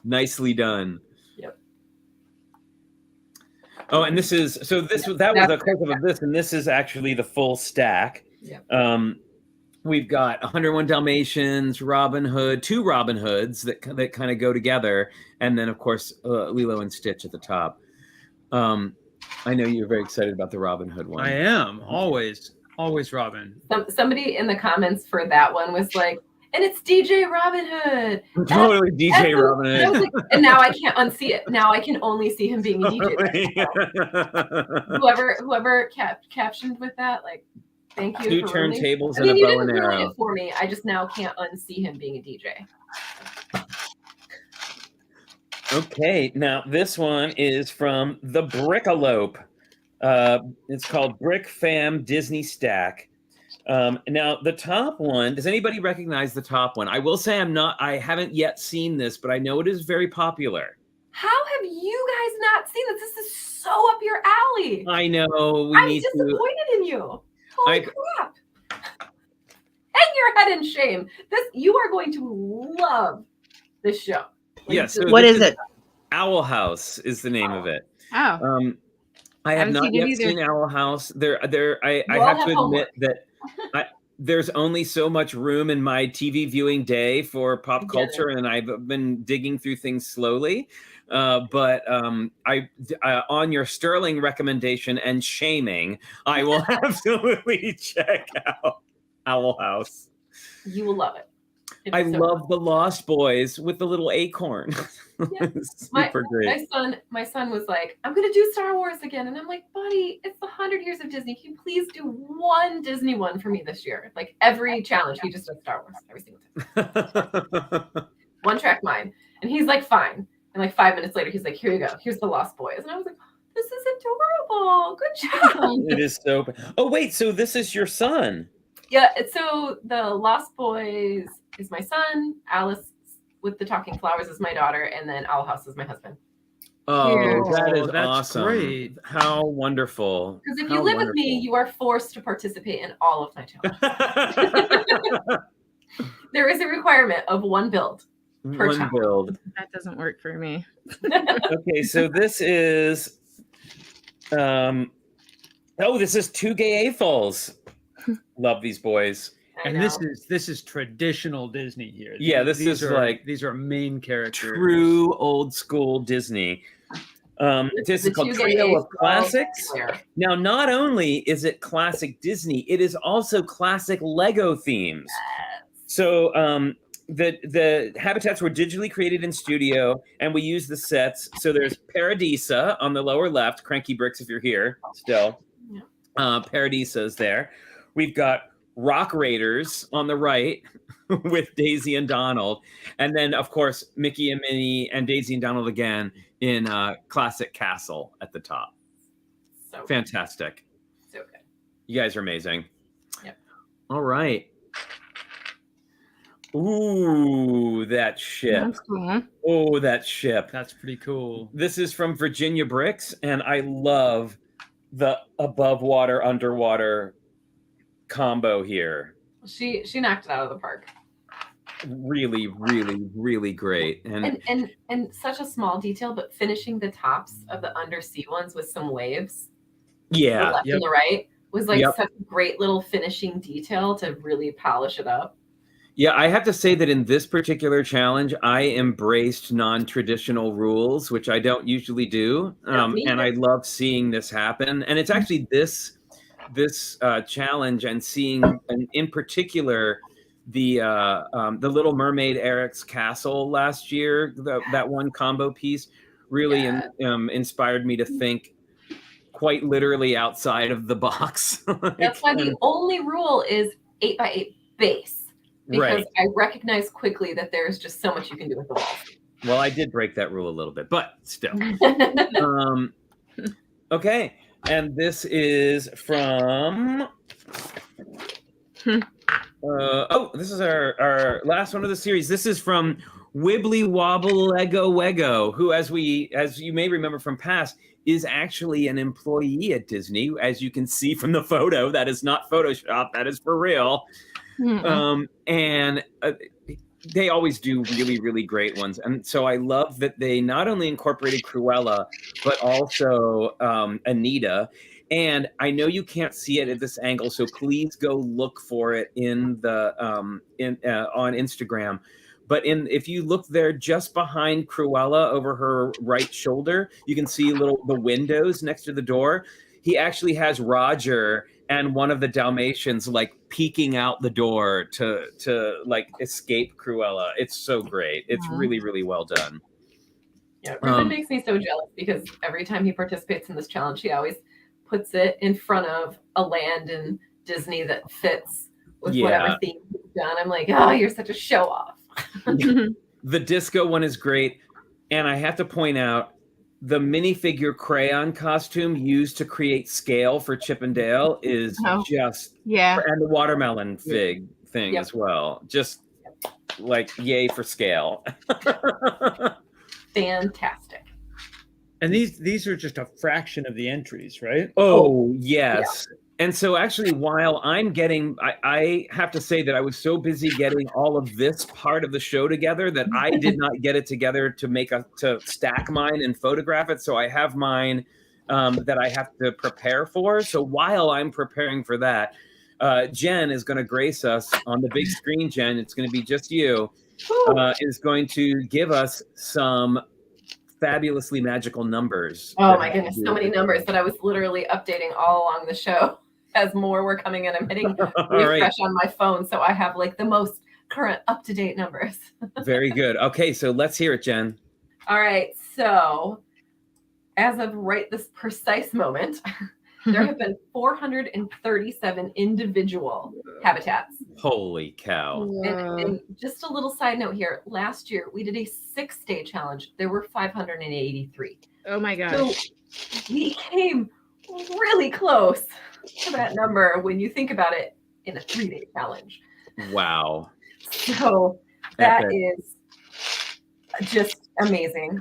Nicely done. Yep. Oh, and that was a close-up of this, and this is actually the full stack. Yep. We've got 101 Dalmatians, Robin Hood, 2 Robin Hoods that kind of go together, and then of course Lilo and Stitch at the top. I know you're very excited about the Robin Hood one. I am always Robin. Somebody in the comments for that one was like, and it's DJ Robin Hood. Totally DJ Robin I was Hood. like, and now I can't unsee it. Now I can only see him being a DJ. Whoever captioned with that, like, thank you. 2 for ruining- turntables I and mean, a you bow didn't and ruin arrow. it for me. I just now can't unsee him being a DJ. Okay, now this one is from the Brickalope. It's called BrickFam Disney Stack. Now the top one, does anybody recognize the top one? I will say I haven't yet seen this, but I know it is very popular. How have you guys not seen this? This is so up your alley. I know I'm disappointed in you. Holy crap. Hang your head in shame. You are going to love this show. Yes. Yeah, so what is it? Owl House is the name of it. Oh. I have not yet seen Owl House. I have to admit that there's only so much room in my TV viewing day for pop culture, and I've been digging through things slowly. But on your sterling recommendation and shaming, I will absolutely check out Owl House. You will love it. I love the Lost Boys with the little acorn. Yeah. Super great. My son was like, I'm going to do Star Wars again. And I'm like, buddy, it's the 100 years of Disney. Can you please do one Disney one for me this year? Like every challenge, he just does Star Wars every single time. One track mind. And he's like, fine. And like 5 minutes later, he's like, here you go. Here's the Lost Boys. And I was like, this is adorable. Good job. It is so. Oh, wait. So this is your son? Yeah. So the Lost Boys is my son. Alice with the Talking Flowers is my daughter. And then Owl House is my husband. Oh, that's awesome. Great. How wonderful. Because if you live with me, you are forced to participate in all of my challenges. There is a requirement of 1 build. One build. That doesn't work for me. Okay, so this is this is 2 gay AFOLs. Love these boys. And this is traditional Disney here. Yeah, these are main characters. True old school Disney. This is called Trio of Classics. Now, not only is it classic Disney, it is also classic Lego themes. So the habitats were digitally created in studio, and we use the sets. So there's Paradisa on the lower left, Cranky Bricks if you're here still. Yeah. Paradisa is there. We've got Rock Raiders on the right with Daisy and Donald. And then, of course, Mickey and Minnie and Daisy and Donald again in Classic Castle at the top. So fantastic. So good. You guys are amazing. Yep. All right. Ooh, that ship. That's cool. Oh, that ship. That's pretty cool. This is from Virginia Bricks, and I love the above water, underwater combo here. She knocked it out of the park. Really, really, really great. And such a small detail, but finishing the tops of the undersea ones with some waves, the yeah, left and the right, was like Yep. such a great little finishing detail to really polish it up. yeah, I have to say that in this particular challenge, I embraced non-traditional rules, which I don't usually do. Me And I either. love seeing this happen. And it's actually this challenge and seeing, and in particular, the Little Mermaid Eric's castle last year, that one combo piece really Yeah. inspired me to think quite literally outside of the box. That's why the only rule is 8x8 base. Because Right. I recognize quickly that there's just so much you can do with the walls. Well, I did break that rule a little bit, but still. Okay, and this is from. This is our last one of the series. This is from Wibbly Wobble Lego Wego, who, as you may remember from past, is actually an employee at Disney. As you can see from the photo, that is not Photoshop. That is for real. And they always do really, really great ones. And so I love that they not only incorporated Cruella, but also Anita. And I know you can't see it at this angle, so please go look for it in the on Instagram. But if you look there, just behind Cruella, over her right shoulder, you can see the windows next to the door. He actually has Roger and one of the Dalmatians like peeking out the door to like escape Cruella. It's so great. It's really, really well done. Yeah, Ruben makes me so jealous because every time he participates in this challenge, he always puts it in front of a land in Disney that fits with whatever theme he's done. I'm like, oh, you're such a show off. The disco one is great. And I have to point out, the minifigure crayon costume used to create scale for Chip and Dale is just, and the watermelon fig thing as well. Just like, yay for scale. Fantastic. And these are just a fraction of the entries, right? Oh, yes. Yeah. And so actually, while I'm getting, I have to say that I was so busy getting all of this part of the show together that I did not get it together to stack mine and photograph it. So I have mine that I have to prepare for. So while I'm preparing for that, Jen is going to grace us on the big screen. Jen, it's going to be just you, is going to give us some fabulously magical numbers. Oh my goodness, so many numbers that I was literally updating all along the show. As more were coming in, I'm hitting refresh on my phone, so I have like the most current up-to-date numbers. Very good. Okay, so let's hear it, Jen. All right, so as of right this precise moment, there have been 437 individual habitats. Holy cow. And just a little side note here, last year we did a 6-day challenge. There were 583. Oh my gosh. So we came really close to that number when you think about it in a 3-day challenge. Wow. So that is just amazing.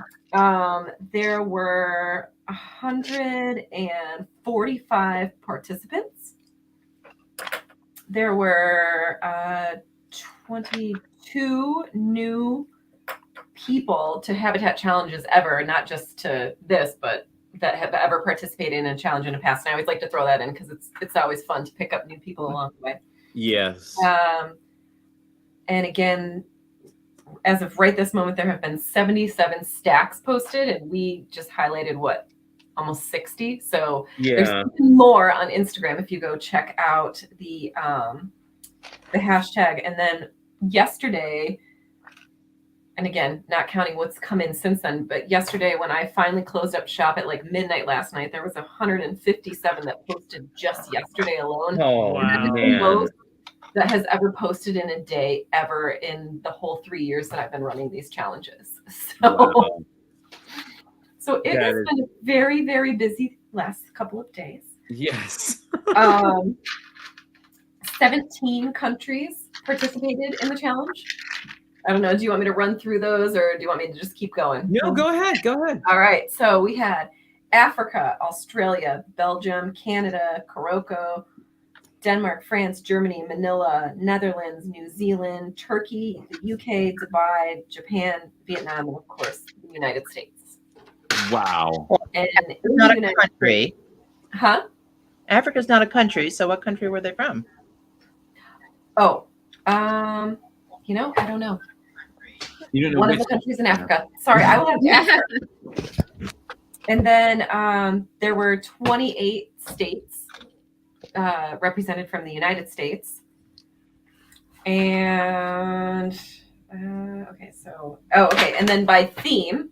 There were 145 participants. There were 22 new people to Habitat Challenges ever, not just to this, but that have ever participated in a challenge in the past. And I always like to throw that in because it's always fun to pick up new people along the way. Yes. And again, as of right this moment, there have been 77 stacks posted, and we just highlighted almost 60. So there's more on Instagram if you go check out the hashtag. And then yesterday, and again, not counting what's come in since then, but yesterday when I finally closed up shop at like midnight last night, there was 157 that posted just yesterday alone. Oh, and that's the most that has ever posted in a day ever in the whole 3 years that I've been running these challenges. So, so it has been a very, very busy last couple of days. Yes. 17 countries participated in the challenge. I don't know. Do you want me to run through those or do you want me to just keep going? No, go ahead. Go ahead. All right. So we had Africa, Australia, Belgium, Canada, Morocco, Denmark, France, Germany, Manila, Netherlands, New Zealand, Turkey, the UK, Dubai, Japan, Vietnam, and of course, the United States. Wow. And It's not a country. Huh? Africa's not a country. So what country were they from? Oh, I don't know. You don't know One of which- the countries in Africa. Sorry, I will have to answer. And then there were 28 states represented from the United States. And and then by theme,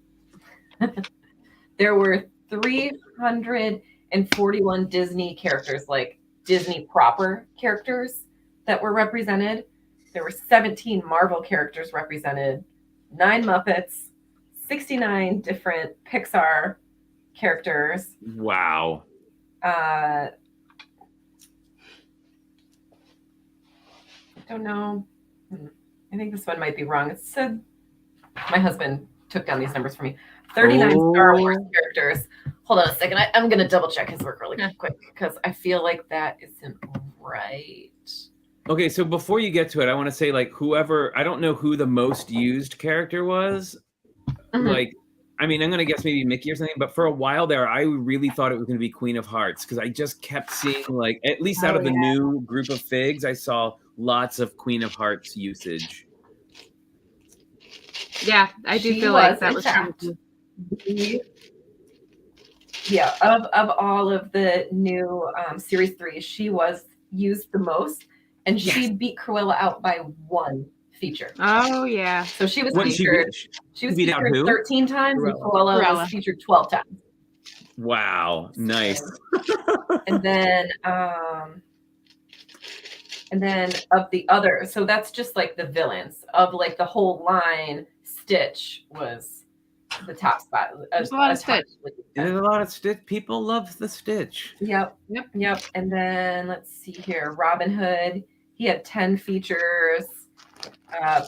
there were 341 Disney characters, like Disney proper characters that were represented. There were 17 Marvel characters represented, 9 Muppets, 69 different Pixar characters. Wow. I don't know. I think this one might be wrong. It said my husband took down these numbers for me. 39 Star Wars characters. Hold on a second. I'm going to double check his work really quick because I feel like that isn't right. Okay, so before you get to it, I want to say, like, I don't know who the most used character was. Mhm. Like, I mean, I'm going to guess maybe Mickey or something, but for a while there, I really thought it was going to be Queen of Hearts because I just kept seeing, like, at least out of the new group of figs, I saw lots of Queen of Hearts usage. Yeah, I do She feel like was, that in was fact, true. of all of the new Series 3, she was used the most, and she beat Cruella out by 1 feature. Oh yeah. So she was What, she featured. beat- She was beat out featured who? 13 times, and Cruella. Cruella was featured 12 times. Wow, nice. And then of the other, so that's just like the villains of like the whole line. Stitch was the top spot. There's a lot of Stitch. There's a lot of Stitch. People love the Stitch. Yep. And then let's see here. Robin Hood, he had 10 features.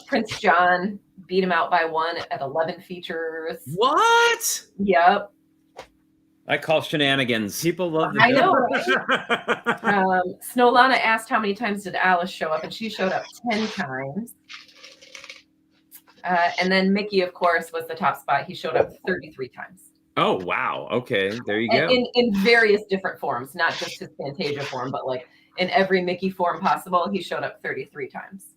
Prince John beat him out by 1 at 11 features. What? Yep. I call shenanigans. People love the I know, villain. right? Snowlana asked how many times did Alice show up, and she showed up 10 times. And then Mickey, of course, was the top spot. He showed up 33 times. Oh, wow. Okay, there you go. In various different forms, not just his Fantasia form, but like in every Mickey form possible, he showed up 33 times.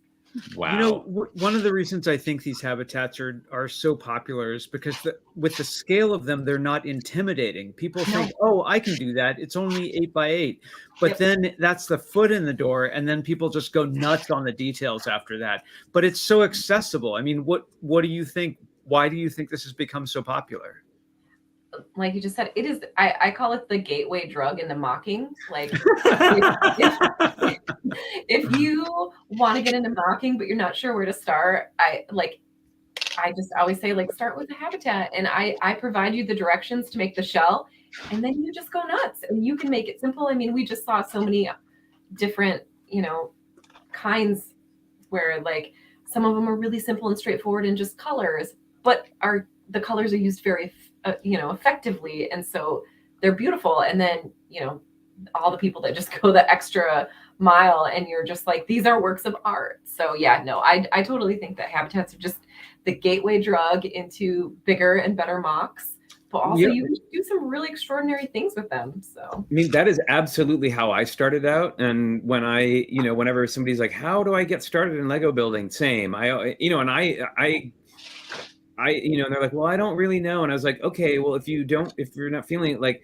Wow. You know, one of the reasons I think these habitats are so popular is because with the scale of them, they're not intimidating. People think, oh, I can do that. It's only 8 by 8. But then that's the foot in the door. And then people just go nuts on the details after that. But it's so accessible. I mean, what do you think? Why do you think this has become so popular? Like you just said, it is. I call it the gateway drug in the mocking. Like, if you want to get into mocking, but you're not sure where to start, I just always say, like, start with the habitat, and I provide you the directions to make the shell, and then you just go nuts, and you can make it simple. I mean, we just saw so many different, kinds where like some of them are really simple and straightforward and just colors, but the colors are used very effectively, and so they're beautiful. And then all the people that just go the extra mile, and you're just like, these are works of art. So I totally think that habitats are just the gateway drug into bigger and better mocks, but also you can do some really extraordinary things with them. So I mean, that is absolutely how I started out. And when whenever somebody's like, how do I get started in Lego building? Same. And they're like, well, I don't really know. And I was like, okay, well, if you're not feeling it, like,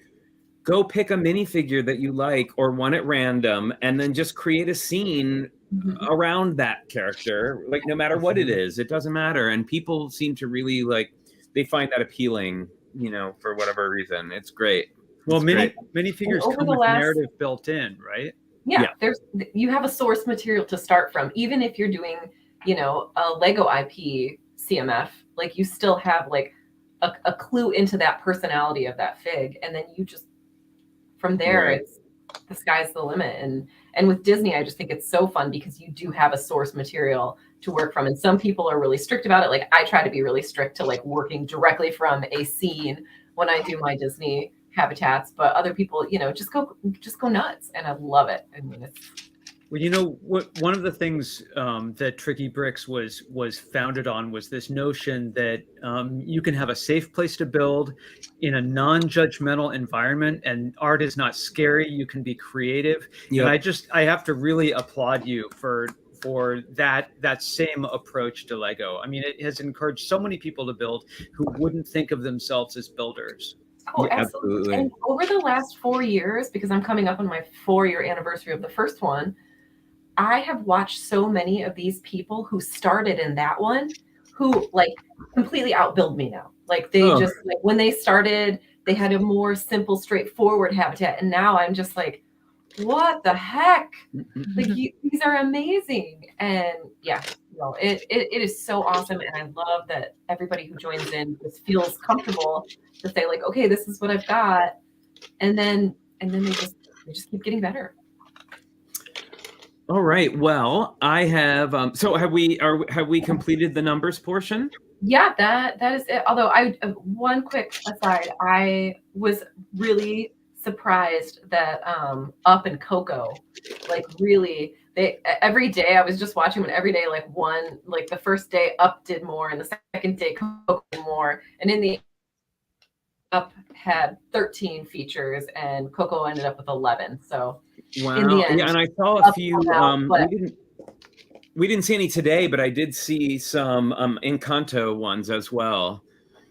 go pick a minifigure that you like or one at random, and then just create a scene around that character. Like, no matter what it is, it doesn't matter. And people seem to really they find that appealing, for whatever reason. It's great. Well, minifigures come with narrative built in, right? Yeah. You have a source material to start from. Even if you're doing, a Lego IP CMF, like, you still have like a clue into that personality of that fig, and then you just from there it's the sky's the limit. And with Disney, I just think it's so fun because you do have a source material to work from, and some people are really strict about it. Like, I try to be really strict to like working directly from a scene when I do my Disney habitats, but other people, just go nuts, and I love it. I mean, it's Well, you know what? One of the things that Tricky Bricks was founded on was this notion that you can have a safe place to build in a non-judgmental environment, and art is not scary. You can be creative, Yep. and I have to really applaud you for that same approach to Lego. I mean, it has encouraged so many people to build who wouldn't think of themselves as builders. Oh, Yeah, absolutely. absolutely. And over the last 4 years, because I'm coming up on my 4-year anniversary of the first one, I have watched so many of these people who started in that one who like completely outbuild me now. Like they just like when they started, they had a more simple, straightforward habitat. And now I'm just like, what the heck? Like these are amazing. And yeah, it is so awesome. And I love that everybody who joins in just feels comfortable to say like, okay, this is what I've got. And then they just keep getting better. All right. Well, I have. So have we completed the numbers portion? Yeah, that is it. Although one quick aside, I was really surprised that Up and Coco, like really, every day I was just watching them, and every day like the first day Up did more, and the second day Coco did more, and in the Up had 13 features, and Coco ended up with 11. So. Wow. In the end, yeah, and I saw a few. We didn't see any today, but I did see some Encanto ones as well.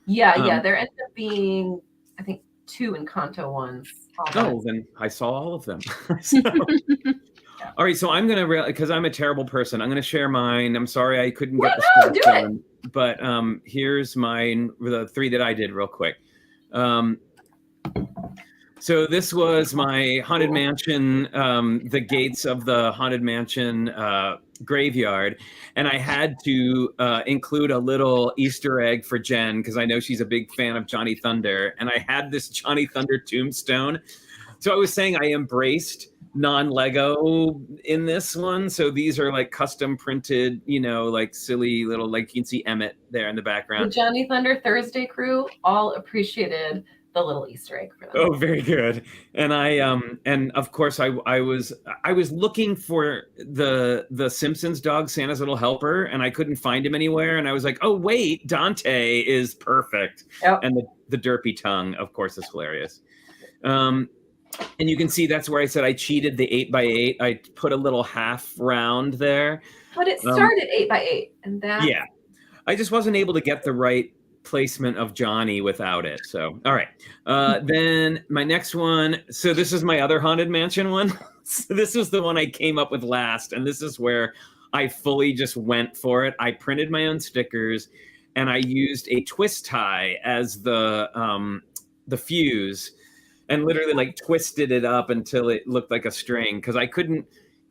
Yeah. There ended up being, I think, 2 Encanto ones. Oh, then I saw all of them. All right, so I'm gonna because I'm a terrible person. I'm gonna share mine. I'm sorry I couldn't get the stuff done, but here's mine. The 3 that I did real quick. So this was my Haunted Mansion, the gates of the Haunted Mansion graveyard. And I had to include a little Easter egg for Jen because I know she's a big fan of Johnny Thunder. And I had this Johnny Thunder tombstone. So I was saying I embraced non-Lego in this one. So these are like custom printed, like silly little, like you can see Emmett there in the background. The Johnny Thunder Thursday crew all appreciated the little Easter egg for them. Oh, very good. And and of course I was looking for the Simpsons dog, Santa's Little Helper, and I couldn't find him anywhere. And I was like, oh wait, Dante is perfect. Yep. And the derpy tongue, of course, is hilarious. And you can see that's where I said I cheated the 8x8. I put a little half round there. But it started 8x8, and that. Yeah, I just wasn't able to get the right placement of Johnny without it. So, all right. Then my next one. So this is my other Haunted Mansion one. So this was the one I came up with last. And this is where I fully just went for it. I printed my own stickers and I used a twist tie as the fuse and literally like twisted it up until it looked like a string because I couldn't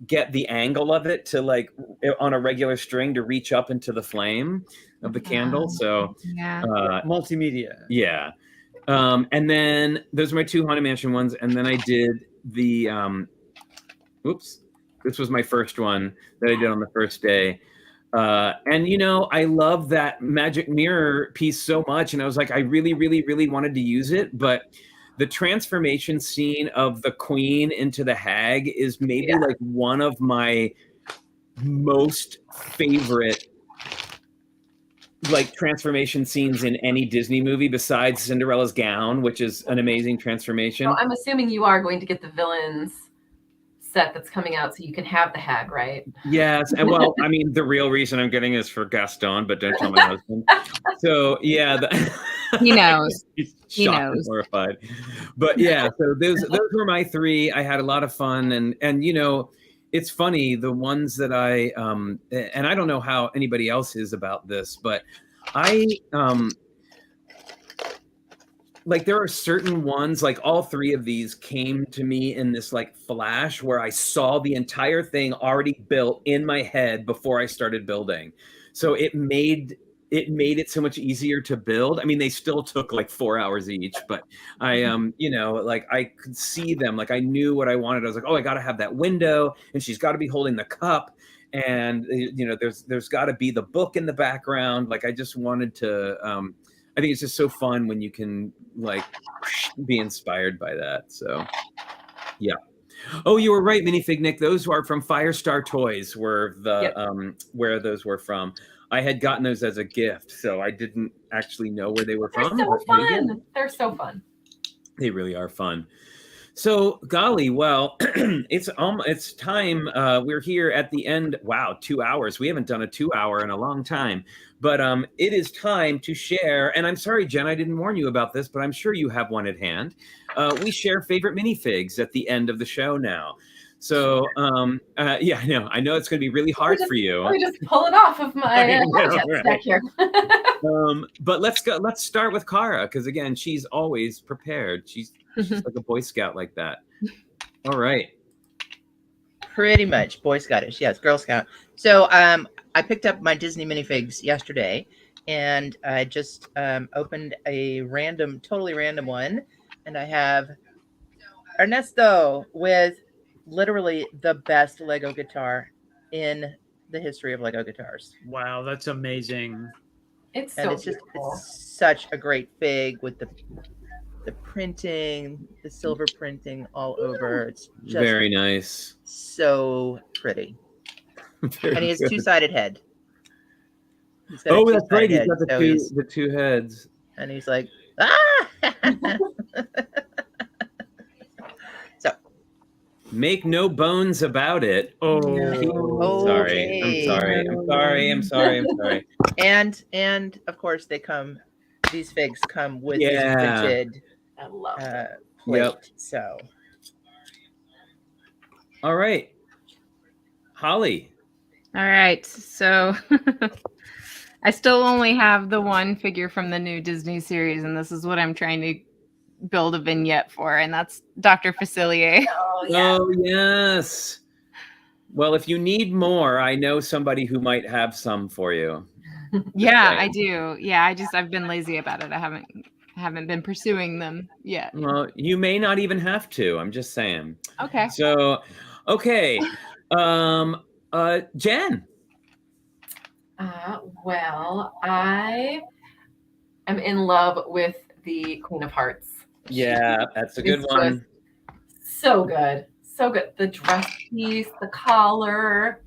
get the angle of it to like on a regular string to reach up into the flame of the candle. So multimedia. Yeah. And then those are my 2 Haunted Mansion ones. And then I did the this was my first one that I did on the first day. And I love that magic mirror piece so much. And I was like, I really, really, really wanted to use it, but the transformation scene of the queen into the hag is maybe like one of my most favorite like transformation scenes in any Disney movie besides Cinderella's gown, which is an amazing transformation. So I'm assuming you are going to get the villains set that's coming out so you can have the hag, right? Yes. And well, I mean, the real reason I'm getting is for Gaston, but don't tell my husband. So yeah. He knows. He's he shocked knows. and horrified. But yeah, so those were my 3. I had a lot of fun and it's funny, the ones that I and I don't know how anybody else is about this, but I like there are certain ones, like all 3 of these came to me in this like flash where I saw the entire thing already built in my head before I started building. So it made it so much easier to build. I mean, they still took like 4 hours each, but I, like I could see them, like I knew what I wanted. I was like, oh, I got to have that window and she's got to be holding the cup. And, there's got to be the book in the background. Like I just wanted to, I think it's just so fun when you can like be inspired by that. So yeah. Oh, you were right, Minifig Nick. Those are from Firestar Toys, were the where those were from. I had gotten those as a gift, so I didn't actually know where they were They're from. so fun. They're so fun. They really are fun. So, golly, well, it's time. We're here at the end. Wow, 2 hours. We haven't done a 2 hour in a long time, but it is time to share. And I'm sorry, Jen, I didn't warn you about this, but I'm sure you have one at hand. We share favorite minifigs at the end of the show now. So, yeah, I know it's going to be really hard for you. Let me just pull it off of my right. back here. But let's go. Let's start with Kara, because again, she's always prepared. She's like a Boy Scout like that. All right. Pretty much Boy Scoutish, yes, Girl Scout. So I picked up my Disney minifigs yesterday, and I just opened a totally random one, and I have Ernesto with literally the best Lego guitar in the history of Lego guitars. Wow, that's amazing. It's And so it's just beautiful. it's such a great fig with the printing, the silver printing all over. It's just Very nice. so pretty. Very And he has good. two-sided head. He's got a Oh, that's right. two-sided He's head, got so the two heads. and he's like, ah! So Make no bones about it. Oh, Sorry. I'm sorry. and of course these figs come with this printed I love it. plate. Yep. So All right. Holly. All right. So I still only have the one figure from the new Disney series, and this is what I'm trying to build a vignette for, and that's Dr. Facilier. Oh, yeah. Oh, yes. Well, if you need more, I know somebody who might have some for you. Yeah, Okay. I do. Yeah, I've been lazy about it. I haven't been pursuing them yet. Well, you may not even have to. I'm just saying. Okay. So, okay. Jen. Well, I am in love with the Queen of Hearts. Yeah, that's a good It's one. just so good. So good. The dress piece, the collar,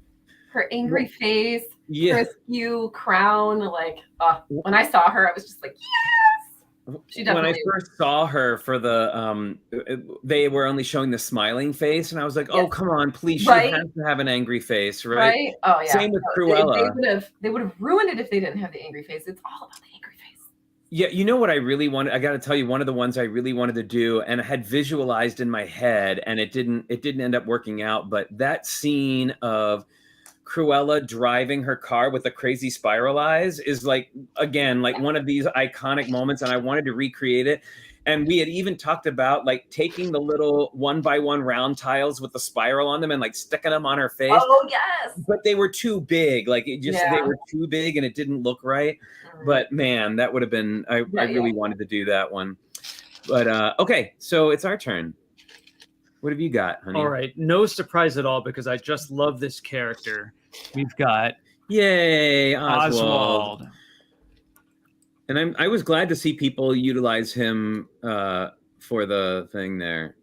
her angry face, Yeah. her askew crown. Like, when I saw her, I was just like, yes! She When I definitely. first saw her for the they were only showing the smiling face, and I was like, "Oh, Yes. come on, please! She Right? has to have an angry face, right?" Right? Oh, yeah. Same with No, Cruella. They would have ruined it if they didn't have the angry face. It's all about the angry face. Yeah, you know what I really wanted? I got to tell you, one of the ones I really wanted to do, and I had visualized in my head, and it didn't end up working out. But that scene of Cruella driving her car with the crazy spiral eyes is like, again, like one of these iconic moments, and I wanted to recreate it. And we had even talked about like taking the little 1x1 round tiles with the spiral on them and like sticking them on her face. Oh, yes. But they were too big. Like they Yeah. were too big and it didn't look right. But man, that would have been, I really wanted to do that one. But okay, so it's our turn. What have you got, honey? all right. No surprise at all because I just love this character. We've got Yay, Oswald. Oswald. And I was glad to see people utilize him for the thing there.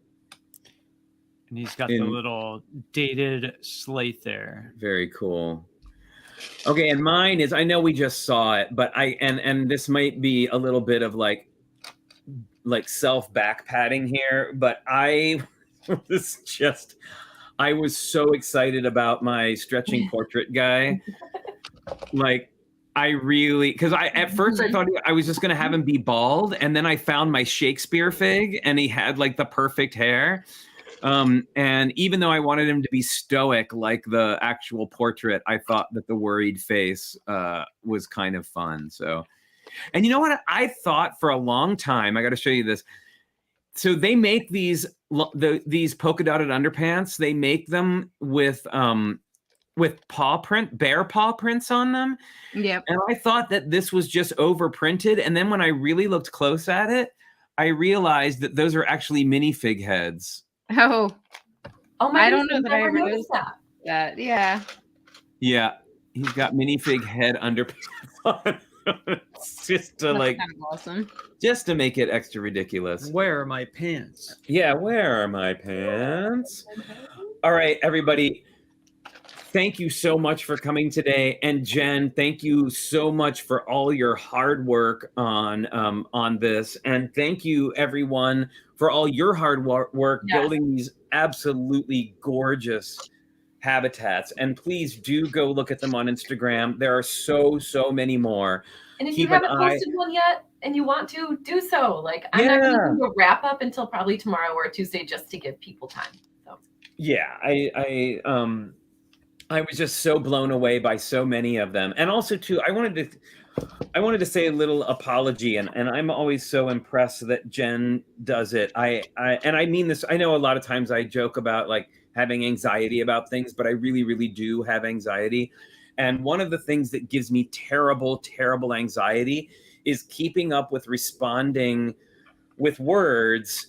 And he's got the little dated slate there. Very cool. Okay, and mine is, I know we just saw it, but and this might be a little bit of like self back patting here, but I was so excited about my stretching portrait guy. Like because at first I thought I was just going to have him be bald. And then I found my Shakespeare fig and he had like the perfect hair. And even though I wanted him to be stoic, like the actual portrait, I thought that the worried face was kind of fun. So, and you know what? I thought for a long time, I got to show you this. So they make these polka dotted underpants. They make them with bear paw prints on them. Yep. And I thought that this was just overprinted. And then when I really looked close at it, I realized that those are actually minifig heads. Oh, my I don't know goodness, that I never ever noticed that. that. Yeah. Yeah, he's got minifig head underpants on. Just to That's like, kind of awesome. just to make it extra ridiculous. Where are my pants? Yeah, where are my pants? All right, everybody. Thank you so much for coming today, and Jen, thank you so much for all your hard work on this, and thank you everyone for all your hard work Yes. building these absolutely gorgeous habitats. And please do go look at them on Instagram. There are so many more. And if Keep you an haven't eye- posted one yet and you want to, do so. Like, I'm not going to do a wrap up until probably tomorrow or Tuesday just to give people time. So Yeah, I was just so blown away by so many of them. And also too, I wanted to say a little apology, and I'm always so impressed that Jen does it. I mean this, I know a lot of times I joke about like having anxiety about things, but I really do have anxiety. And one of the things that gives me terrible anxiety is keeping up with responding with words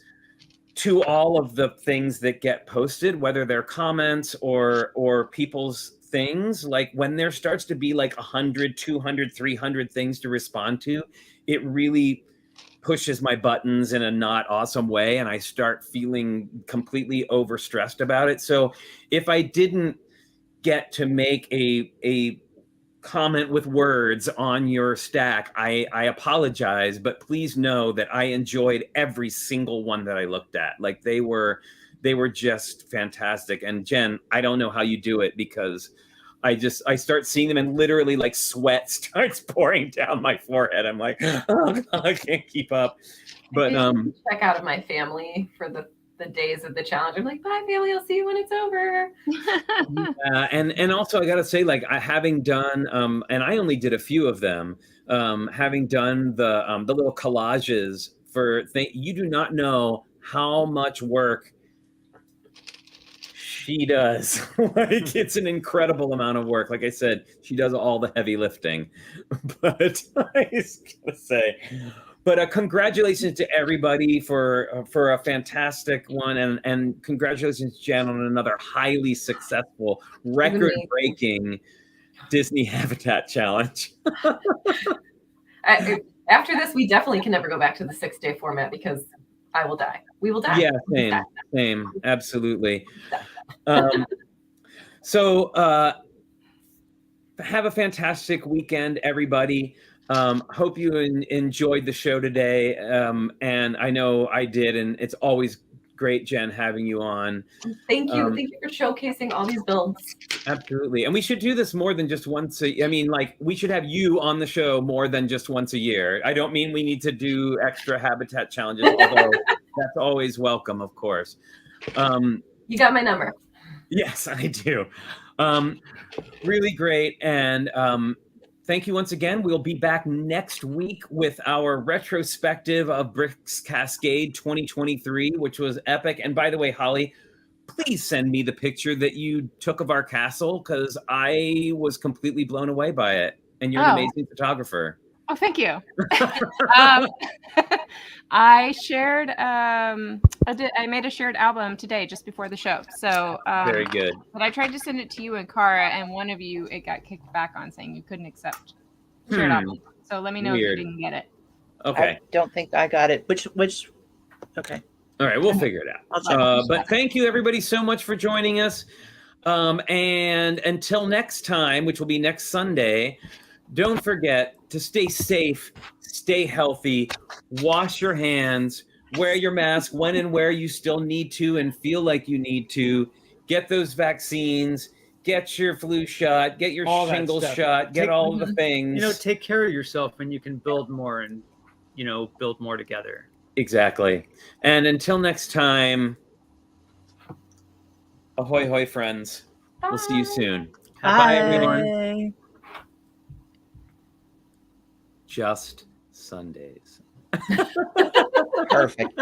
to all of the things that get posted, whether they're comments or people's things. Like when there starts to be like 100, 200, 300 things to respond to, it really pushes my buttons in a not awesome way, and I start feeling completely overstressed about it. So if I didn't get to make a comment with words on your stack, I apologize, but please know that I enjoyed every single one that I looked at. Like they were just fantastic. And Jen, I don't know how you do it, because I start seeing them and literally like sweat starts pouring down my forehead. I'm like, oh God, I can't keep up. But check out of my family for the days of the challenge. I'm like, bye family, I'll see you when it's over. And also I gotta say, like, having done and I only did a few of them, having done the little collages for you do not know how much work she does. Like, it's an incredible amount of work. Like I said, she does all the heavy lifting. But I was gonna say, but congratulations to everybody for a fantastic one, and congratulations, Jen, on another highly successful, record-breaking Disney Habitat Challenge. After this, we definitely can never go back to the 6-day format, because I will die. We will die. Yeah, same, absolutely. So have a fantastic weekend, everybody. Hope you enjoyed the show today. And I know I did, and it's always great, Jen, having you on. Thank you. Thank you for showcasing all these builds. Absolutely. And we should do this more than just once. We should have you on the show more than just once a year. I don't mean we need to do extra habitat challenges, although that's always welcome, of course. You got my number. Yes, I do. Really great. And thank you once again. We'll be back next week with our retrospective of Bricks Cascade 2023, which was epic. And by the way, Holly, please send me the picture that you took of our castle, because I was completely blown away by it. And you're an amazing photographer. Oh, thank you. I shared. I made a shared album today just before the show. So very good. But I tried to send it to you and Cara, and one of you it got kicked back on, saying you couldn't accept shared album. So let me know if you didn't get it. Okay. I don't think I got it. Which? Okay. All right, we'll figure it out. But thank you, everybody, so much for joining us. And until next time, which will be next Sunday, don't forget to stay safe, stay healthy, wash your hands, wear your mask when and where you still need to and feel like you need to. Get those vaccines, get your flu shot, get your shingles shot, get all of the things. Take care of yourself, and you can build more and, build more together. Exactly. And until next time, ahoy, hoy, friends. Bye. We'll see you soon. Bye, everyone. Just Sundays. Perfect.